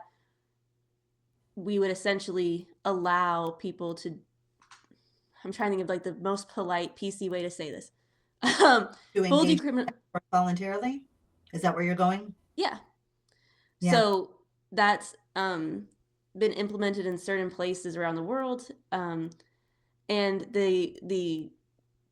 we would essentially allow people to, I'm trying to think of like the most polite, PC way to say this. to Full engage decriminal, voluntarily. Is that where you're going? yeah. Yeah, So that's been implemented in certain places around the world. And the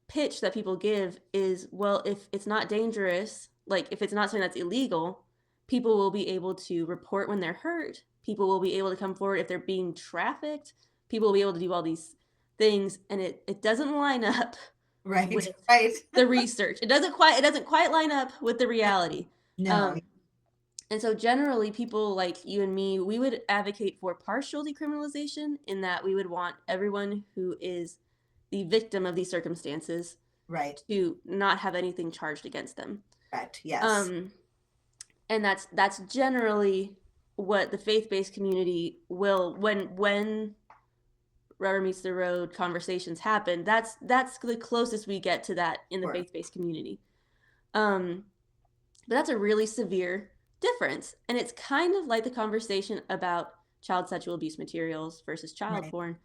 pitch that people give is, well, if it's not dangerous, like if it's not something that's illegal, people will be able to report when they're hurt. People will be able to come forward if they're being trafficked. People will be able to do all these things, and it doesn't line up right, with right. the research. It doesn't quite line up with the reality. No, Um, and so generally people like you and me, we would advocate for partial decriminalization in that we would want everyone who is the victim of these circumstances right, to not have anything charged against them. correct. Yes, Um, and that's generally what the faith-based community will, when rubber meets the road conversations happen, that's the closest we get to that in the sure. faith-based community. Um, but that's a really severe difference. And it's kind of like the conversation about child sexual abuse materials versus child Right. porn,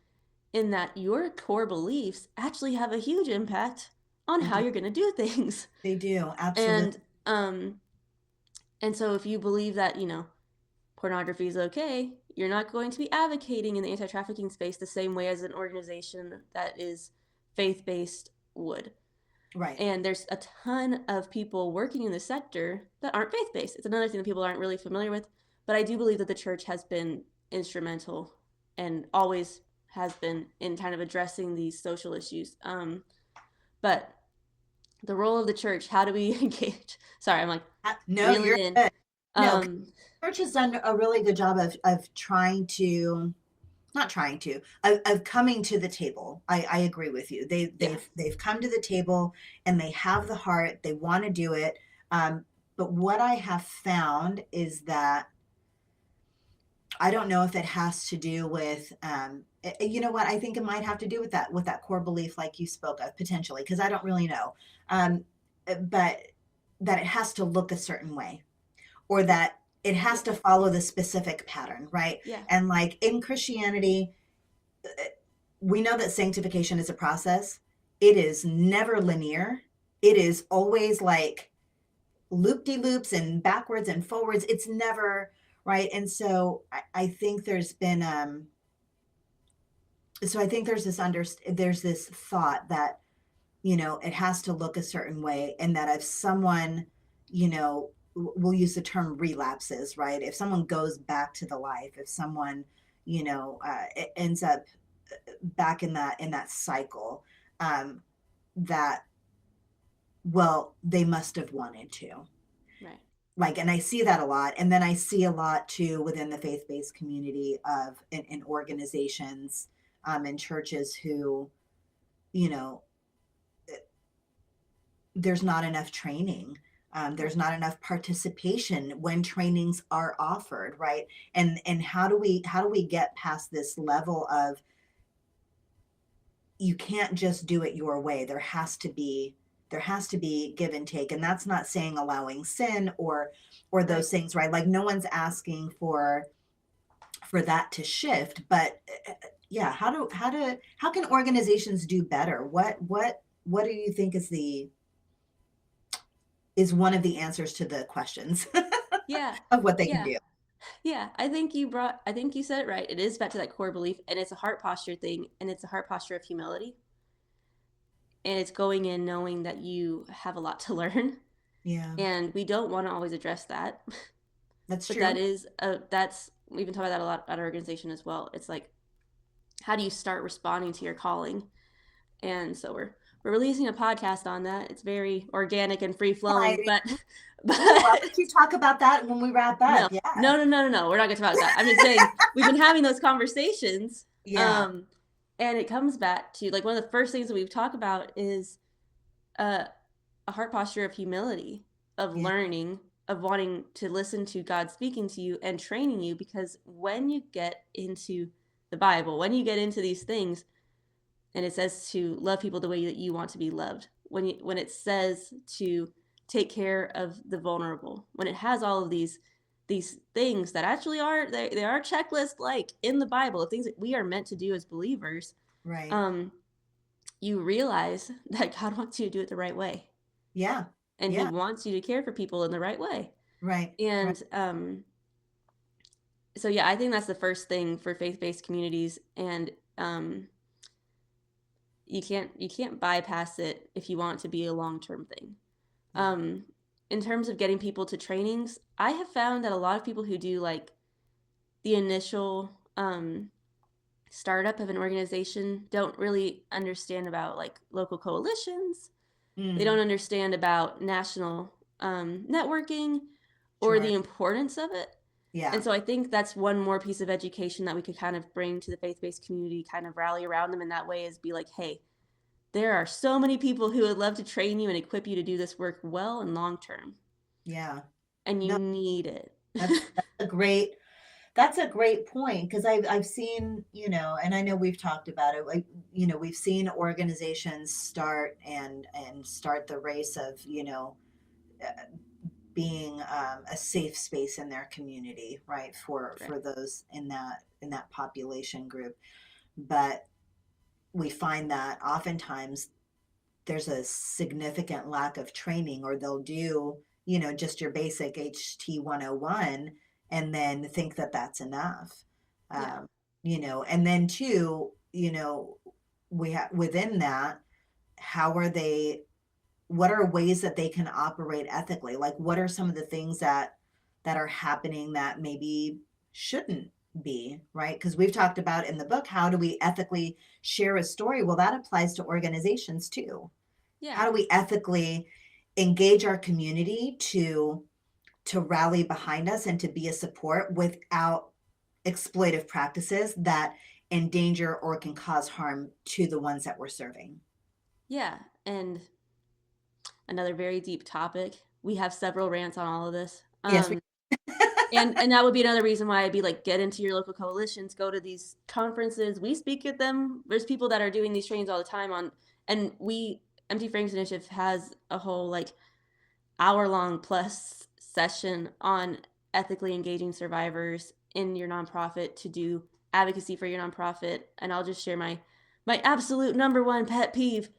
in that your core beliefs actually have a huge impact on They how do. you're going to do things. They do. Absolutely. And and so if you believe that, pornography is okay, you're not going to be advocating in the anti-trafficking space the same way as an organization that is faith-based would. Right. And there's a ton of people working in the sector that aren't faith-based. It's another thing that people aren't really familiar with. But I do believe that the church has been instrumental and always has been in kind of addressing these social issues. But the role of the church, how do we engage? Sorry, I'm like No, reeling you're in. good. No, Um, church has done a really good job of trying to, not trying to, of coming to the table. I agree with you. yeah, They've come to the table and they have the heart. They want to do it. But what I have found is that I don't know if it has to do with, you know what? I think it might have to do with that core belief, like you spoke of, potentially, because I don't really know. Um, but that it has to look a certain way, or that it has yeah, to follow the specific pattern, right? yeah, And like in Christianity, we know that sanctification is a process. It is never linear. It is always like loop de loops and backwards and forwards. It's never right. And so I think there's been so I think there's there's this thought that, it has to look a certain way, and that if someone, we'll use the term relapses, right? If someone goes back to the life, if someone, ends up back in that cycle, um, that, well, they must have wanted to. right, Like, and I see that a lot. And then I see a lot too within the faith-based community of in organizations, and churches who, you know, there's not enough training. There's right, not enough participation when trainings are offered, right? And how do we get past this level of, you can't just do it your way. There has to be give and take. And that's not saying allowing sin or right. those things, right? Like no one's asking for that to shift, but yeah, how can organizations do better? What do you think is one of the answers to the questions? Yeah. of what they can Yeah. do. Yeah. I think you said it right. It is back to that core belief, and it's a heart posture thing, and it's a heart posture of humility. And it's going in knowing that you have a lot to learn. Yeah, And we don't want to always address that. that's But true. that's, we've been talking about that a lot at our organization as well. It's like, how do you start responding to your calling? And so we're releasing a podcast on that. It's very organic and free flowing, Exciting. but Ooh, I'll but let you talk about that when we wrap up. no, Yeah. no, no, no, no, no. We're not going to talk about that. I'm just saying we've been having those conversations, Yeah. um, and it comes back to like one of the first things that we've talked about is uh, a heart posture of humility, of Yeah. learning, of wanting to listen to God speaking to you and training you. Because when you get into the Bible, when you get into these things, and it says to love people the way that you want to be loved, when it says to take care of the vulnerable, when it has all of these things that actually are they are checklist like in the Bible, things that we are meant to do as believers, Right. um, you realize that God wants you to do it the right way, Yeah. and He Yeah. wants you to care for people in the right way. Right. Right. And so yeah, I think that's the first thing for faith-based communities, and you can't bypass it if you want it to be a long-term thing. Yeah. Um, in terms of getting people to trainings, I have found that a lot of people who do like the initial startup of an organization don't really understand about like local coalitions. They don't Mm, understand about national networking or sure. the importance of it. Yeah. And so I think that's one more piece of education that we could kind of bring to the faith-based community, kind of rally around them in that way, is be like, hey, there are so many people who would love to train you and equip you to do this work well and long term, Yeah. and you No, need it. that's a great that's a great point because I've seen, and I know we've talked about it, like, we've seen organizations start the race of, being a safe space in their community, right? Right. For those in that population group. But we find that oftentimes there's a significant lack of training, or they'll do, just your basic HT 101 and then think that that's enough. Yeah. Um, and then too, we have within that, how are they, what are ways that they can operate ethically? Like, what are some of the things that are happening that maybe shouldn't be, right? Because we've talked about in the book, how do we ethically share a story? Well, that applies to organizations too. Yeah. How do we ethically engage our community to rally behind us and to be a support without exploitive practices that endanger or can cause harm to the ones that we're serving? Yeah. And another very deep topic. We have several rants on all of this. Yes, we And that would be another reason why I'd be like, get into your local coalitions, go to these conferences. We speak at them. There's people that are doing these trainings all the time on, and we Empty Frames Initiative has a whole like hour-long plus session on ethically engaging survivors in your nonprofit to do advocacy for your nonprofit. And I'll just share my absolute number one pet peeve.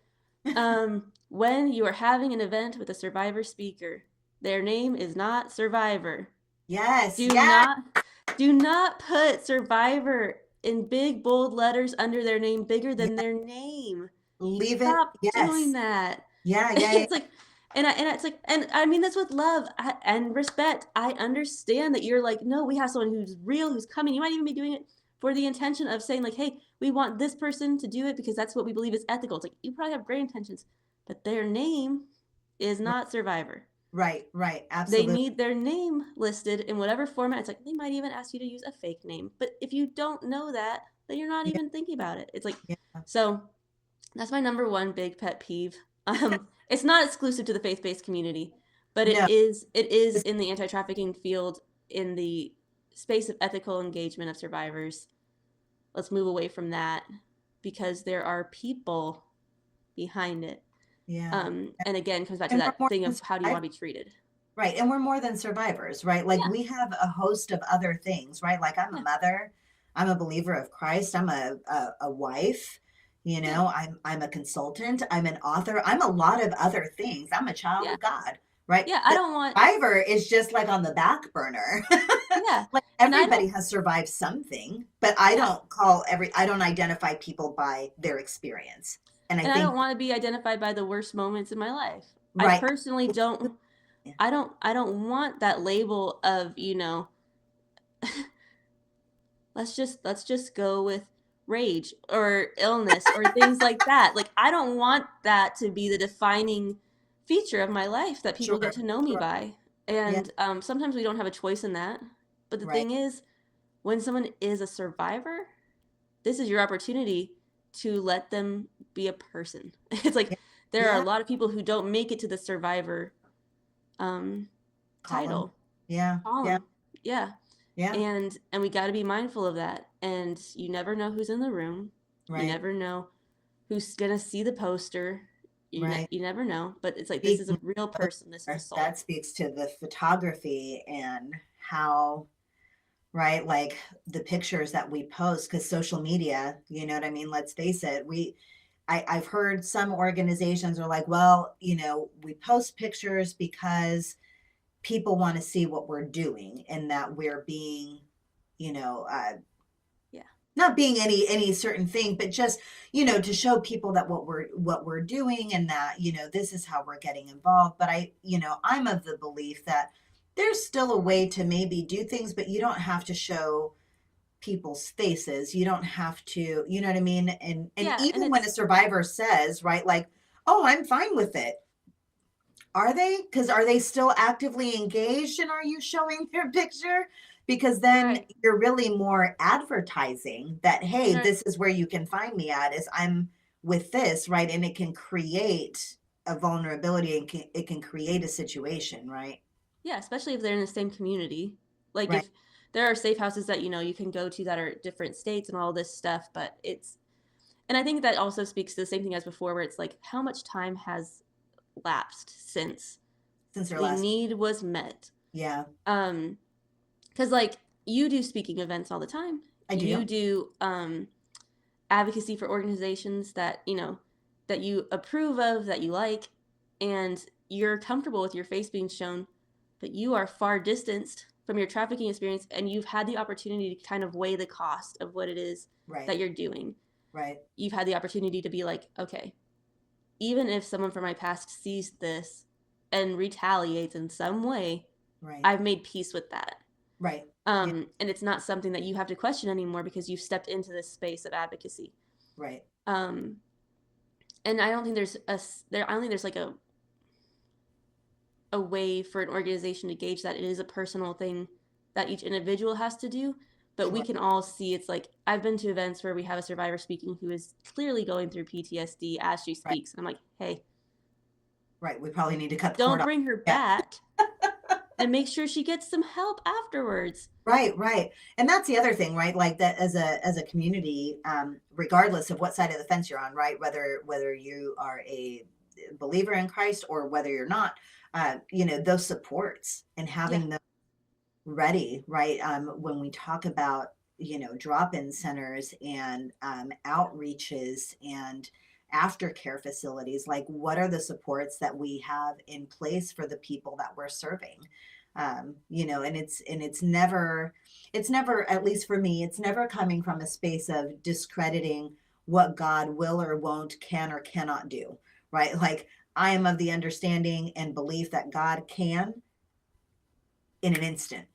When you are having an event with a survivor speaker, their name is not Survivor. yes, Do yes, not do not put Survivor in big bold letters under their name, bigger than yeah, their name. leave it. Stop doing Yes. that. Yeah, yeah, yeah. It's like, and it's like, and I mean this with love and respect. I understand that you're like, no, we have someone who's real, who's coming. You might even be doing it for the intention of saying like, hey, we want this person to do it because that's what we believe is ethical. It's like, you probably have great intentions, but their name is not Survivor. Right, right, They absolutely. need their name listed in whatever format. It's like they might even ask you to use a fake name. But if you don't know that, then you're not Yeah, even thinking about it. It's like, yeah. so that's my number one big pet peeve. It's not exclusive to the faith-based community, but No, it is it's- in the anti-trafficking field, in the space of ethical engagement of survivors. Let's move away from that because there are people behind it. yeah. And again, comes back to And we're that more thing than of how do you survivors. want to be treated? Right. And we're more than survivors, right? Like, Yeah, we have a host of other things, right? Like, I'm a yeah, mother, I'm a believer of Christ, I'm a wife, yeah, I'm a consultant, I'm an author, I'm a lot of other things. I'm a child yeah, of God, right? Yeah, I The don't want, survivor is just like on the back burner. yeah. Like And I don't, everybody has survived something, but yeah. I don't identify people by their experience. And I And I think, don't want to be identified by the worst moments in my life. I right. personally don't, Yeah, I don't want that label of, let's just go with rage or illness or things like that. Like I don't want that to be the defining feature of my life that people get sure, to know me sure. by. Yeah, And sometimes we don't have a choice in that. But the right. thing is, when someone is a survivor, this is your opportunity to let them be a person. It's like Yeah, there are a yeah. lot of people who don't make it to the survivor um, Column. title Yeah, yeah, column. Yeah, yeah. and we got to be mindful of that. And you never know who's in the room. You Right, never know who's gonna see the poster. right. You never know. But it's like this is Speaking a real of person. This is a poster, soul. that speaks to the photography and how, right, like the pictures that we post, because social media, you know what I mean? Let's face it, I've heard some organizations are like, well, we post pictures because people want to see what we're doing and that we're being, you know, Yeah. not being any certain thing, but just, to show people that what we're doing and that, this is how we're getting involved. But I'm of the belief that there's still a way to maybe do things, but you don't have to show people's faces. You don't have to, you know what I mean? And Yeah, and even when a it's survivor says, right, like, oh, I'm fine with it. Are they? Because are they still actively engaged and are you showing their picture? Because then right. you're really more advertising that, hey, And are this is where you can find me at, is I'm with this, right? And it can create a vulnerability and it can create a situation, right? yeah, especially if they're in the same community. Like Right. if there are safe houses that you can go to that are different states and all this stuff, but it's and I think that also speaks to the same thing as before, where it's like how much time has lapsed since Since their the last, need was met. yeah, Um, because like you do speaking events all the time. I You do. do advocacy for organizations that that you approve of, that you like, and you're comfortable with your face being shown, but you are far distanced from your trafficking experience, and you've had the opportunity to kind of weigh the cost of what it is Right. that you're doing. Right. You've had the opportunity to be like, okay, even if someone from my past sees this and retaliates in some way, Right. I've made peace with that. Right. Yeah. And it's not something that you have to question anymore because you've stepped into this space of advocacy. Right. Um, and I don't think I don't think there's like a way for an organization to gauge that. It is a personal thing that each individual has to do. But we Sure. can all see it's like I've been to events where we have a survivor speaking who is clearly going through PTSD as she Right. speaks. And I'm like, hey, Right. We probably need to cut the cord don't off. bring her Yeah. back and make sure she gets some help afterwards. Right, right. And that's the other thing, right? Like that as a community, regardless of what side of the fence you're on, right? Whether you are a believer in Christ or whether you're not, those supports and Yeah. having them ready, right? When we talk about, drop-in centers and outreaches and aftercare facilities, like what are the supports that we have in place for the people that we're serving? And it's never, at least for me, it's never coming from a space of discrediting what God will or won't, can or cannot do, right? Like I am of the understanding and belief that God can in an instant.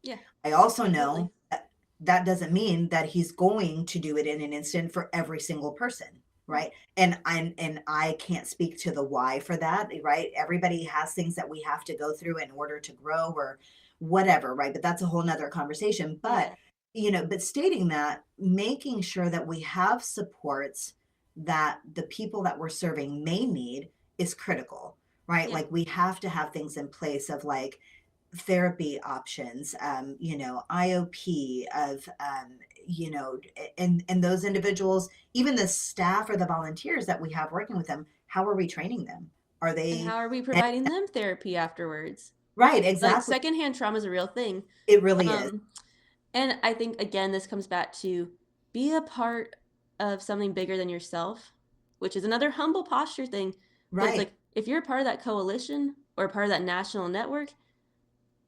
Yeah. I also Absolutely. know that that doesn't mean that he's going to do it in an instant for every single person, Right. right? And I can't speak to the why for that, right? Everybody has things that we have to go through in order to grow or whatever, right? But that's a whole nother conversation. But Yeah. but stating that, making sure that we have supports that the people that we're serving may need is critical, right? Yeah. Like we have to have things in place of like therapy options, IOP of, and those individuals, even the staff or the volunteers that we have working with them, how are we training them? Are And they how are we providing them therapy afterwards? right? Like Exactly. secondhand trauma is a real thing. It really is. Um, and I think again, this comes back to be a part of something bigger than yourself, which is another humble posture thing. But it's Right. like if you're a part of that coalition, or part of that national network,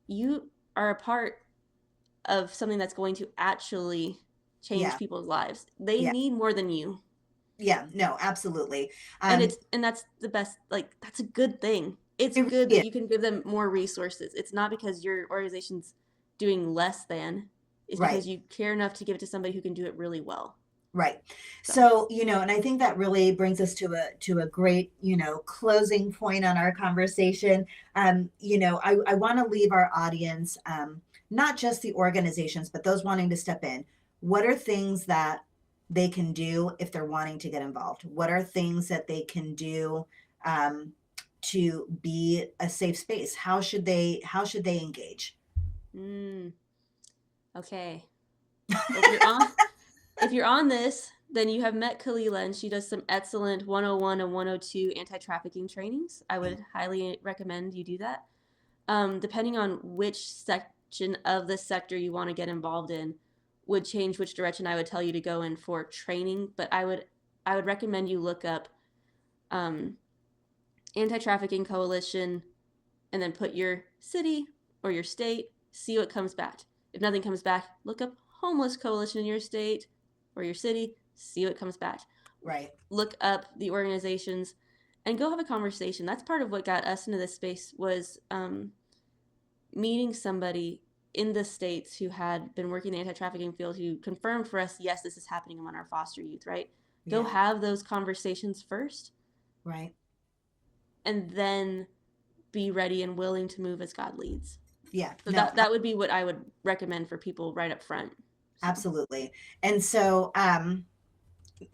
you are a part of something that's going to actually change Yeah. people's lives. They Yeah. need more than you. Yeah. No, absolutely. And that's the best, like, that's a good thing. It's It really good that is. you can give them more resources. It's not because your organization's doing less than, it's Right. because you care enough to give it to somebody who can do it really well. Right. So, So, and I think that really brings us to a great, closing point on our conversation. I want to leave our audience, not just the organizations, but those wanting to step in. What are things that they can do if they're wanting to get involved? What are things that they can do um, to be a safe space? How should they engage? mm, okay. Well, if you're on this, then you have met Khalila, and she does some excellent 101 and 102 anti-trafficking trainings. I would highly recommend you do that. Depending on which section of the sector you want to get involved in, would change which direction I would tell you to go in for training. But I would recommend you look up um, anti-trafficking coalition, and then put your city or your state. See what comes back. If nothing comes back, look up homeless coalition in your state or your city. See what comes back. Right. Look up the organizations and go have a conversation. That's part of what got us into this space, was meeting somebody in the States who had been working in the anti-trafficking field, who confirmed for us, yes, this is happening among our foster youth, right? Go Yeah. have those conversations first, Right. and then be ready and willing to move as God leads. Yeah. So No, that would be what I would recommend for people right up front. So. absolutely. And so,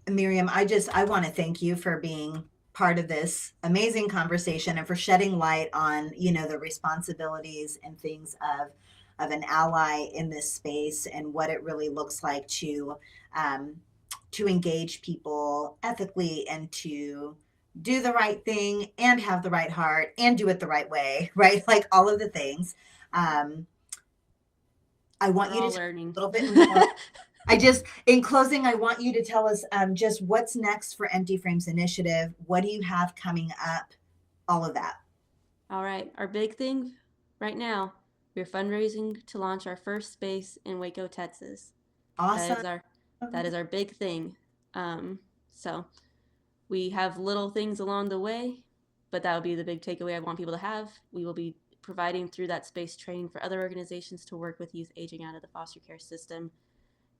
Miriam, I want to thank you for being part of this amazing conversation and for shedding light on, the responsibilities and things of an ally in this space and what it really looks like um, to engage people ethically and to do the right thing and have the right heart and do it the right way, right? Like all of the things. Um, I want We're you to all tell learning. a little bit more. In closing, I want you to tell us just what's next for Empty Frames Initiative. What do you have coming up? All of that. All right. Our big thing right now, we're fundraising to launch our first space in Waco, Texas. That Awesome. is our that is our big thing. So we have little things along the way, but that would be the big takeaway I want people to have. We will be providing through that space training for other organizations to work with youth aging out of the foster care system.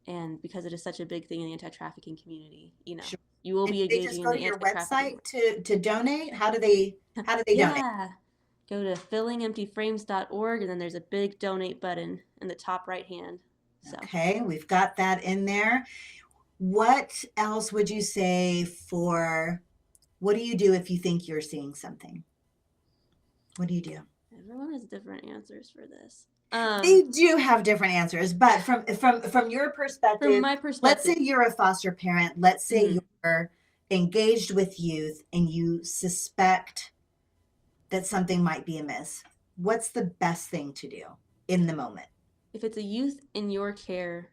And because it is such a big thing in the anti-trafficking community, Sure. you will And be do they just engaging in go to the your anti-trafficking website work. to donate? How do they donate? Yeah. Go to fillingemptyframes.org, and then there's a big donate button in the top right hand. So, Okay, we've got that in there. What else would you say for what do you do if you think you're seeing something? What do you do? everyone has different answers for this. They do have different answers, but from your From perspective, my let's say perspective, you're a foster parent, let's say mhm, you're engaged with youth and you suspect that something might be amiss. What's the best thing to do in the moment? if it's a youth in your care,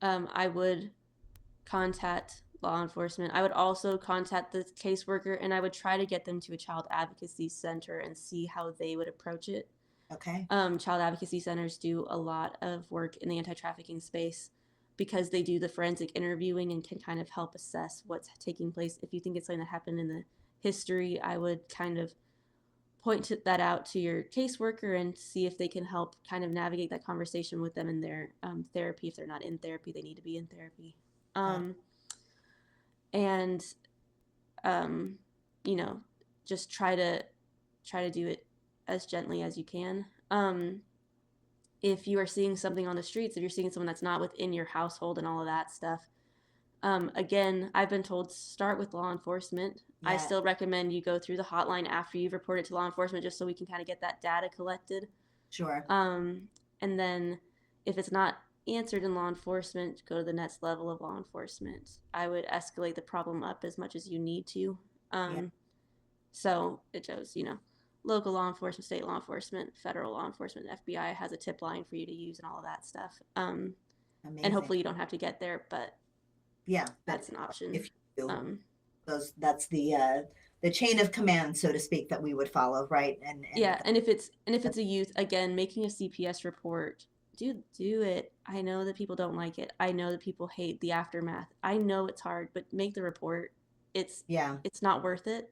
I would contact law enforcement. I would also contact the caseworker, and I would try to get them to a child advocacy center and see how they would approach it. Okay. Child advocacy centers do a lot of work in the anti-trafficking space because they do the forensic interviewing and can kind of help assess what's taking place. If you think it's something that happened in the history, I would kind of point that out to your caseworker and see if they can help kind of navigate that conversation with them in their therapy. If they're not in therapy, they need to be in therapy. Got And um, you know, just try to do it as gently as you can. If you are seeing something on the streets, if you're seeing someone that's not within your household and all of that stuff, again, I've been told start with law enforcement. I Yeah. still recommend you go through the hotline after you've reported to law enforcement, just so we can kind of get that data collected. Sure. And then if it's not answered in law enforcement, go to the next level of law enforcement. I would escalate the problem up as much as you need to. Yeah. So it shows, local law enforcement, state law enforcement, federal law enforcement, FBI has a tip line for you to use and all of that stuff. And Amazing. hopefully you don't have to get there, but Yeah, but that's an option. if you do, Um, that's the the chain of command, so to speak, that we would follow, right? Yeah, and if it's a youth, again, making a CPS report, do it. I know that people don't like it. I know that people hate the aftermath. I know it's hard, but make the report. It's yeah, it's not worth it.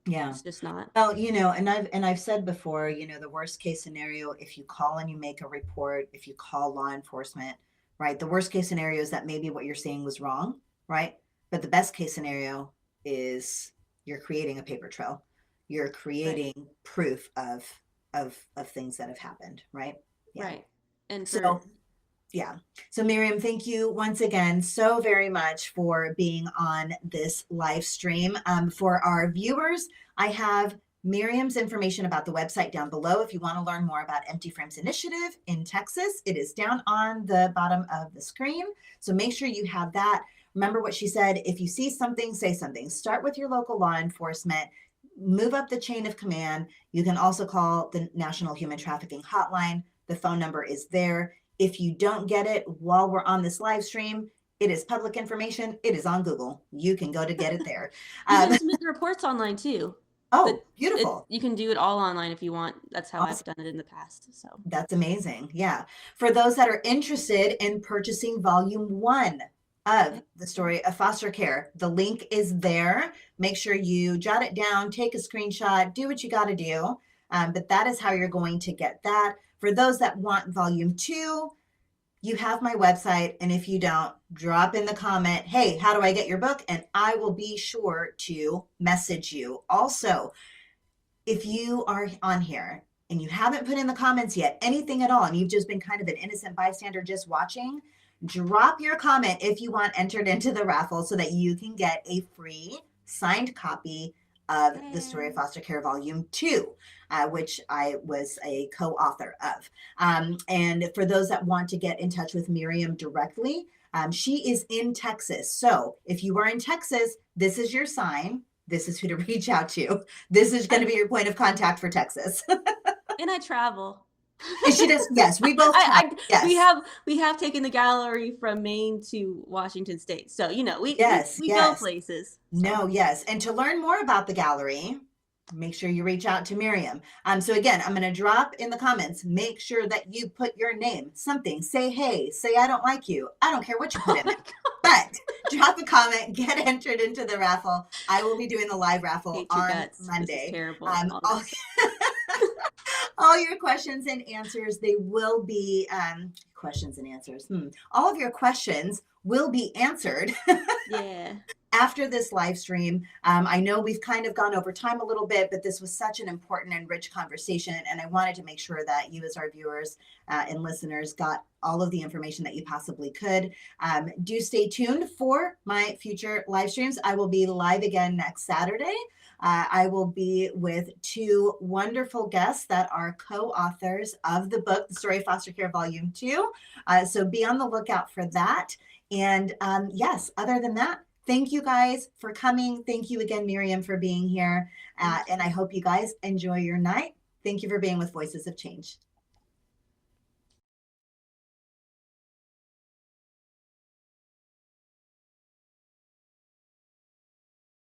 yeah. It's just not. Well, and I've said before, the worst case scenario, if you call and you make a report, if you call law enforcement, right? The worst case scenario is that maybe what you're saying was wrong, right? But the best case scenario is you're creating a paper trail. You're Right. creating proof of things that have happened, right? Yeah. Right. And for So yeah. So Miriam, thank you once again so very much for being on this live stream. For our viewers, I have Miriam's information about the website down below. If you want to learn more about Empty Frames Initiative in Texas, it is down on the bottom of the screen. So make sure you have that. Remember what she said, if you see something, say something. Start with your local law enforcement, move up the chain of command. You can also call the National Human Trafficking Hotline. The phone number is there. If you don't get it while we're on this live stream, it is public information. It is on Google. You can go to get it there. you Um, can submit the reports online too. oh, beautiful. You can do it all online if you want. That's how I've Awesome. done it in the past. So That's amazing. Yeah. For those that are interested in purchasing volume 1 of the story of foster care, the link is there. Make sure you jot it down, take a screenshot, do what you got to do. But that is how you're going to get that. For those that want volume 2, you have my website. And if you don't, drop in the comment, hey, how do I get your book? And I will be sure to message you. Also, if you are on here and you haven't put in the comments yet, anything at all, and you've just been kind of an innocent bystander just watching, drop your comment if you want entered into the raffle so that you can get a free signed copy of The Story of Foster Care Volume 2, which I was a co-author of. And for those that want to get in touch with Miriam directly, she is in Texas. So if you are in Texas, this is your sign. This is who to reach out to. This is going to be your point of contact for Texas. and I travel. And she does. Yes, we both travel. Yes. We have taken the gallery from Maine to Washington State. So, we Yes, we go yes. places. No, yes. And to learn more about the gallery, make sure you reach out to Miriam. So again, I'm going to drop in the comments, make sure that you put your name, something, say, hey, say, I don't like you. I don't care what you put in there, but drop a comment, get entered into the raffle. I will be doing the live raffle on Monday. This is terrible. All your questions and answers, they will be questions and answers. All of your questions will be answered. Yeah. After this live stream. I know we've kind of gone over time a little bit, but this was such an important and rich conversation. And I wanted to make sure that you as our viewers and listeners got all of the information that you possibly could. Do stay tuned for my future live streams. I will be live again next Saturday. I will be with 2 wonderful guests that are co-authors of the book, The Story of Foster Care Volume 2. So be on the lookout for that. And yes, other than that, thank you guys for coming. Thank you again, Miriam, for being here. And I hope you guys enjoy your night. Thank you for being with Voices of Change.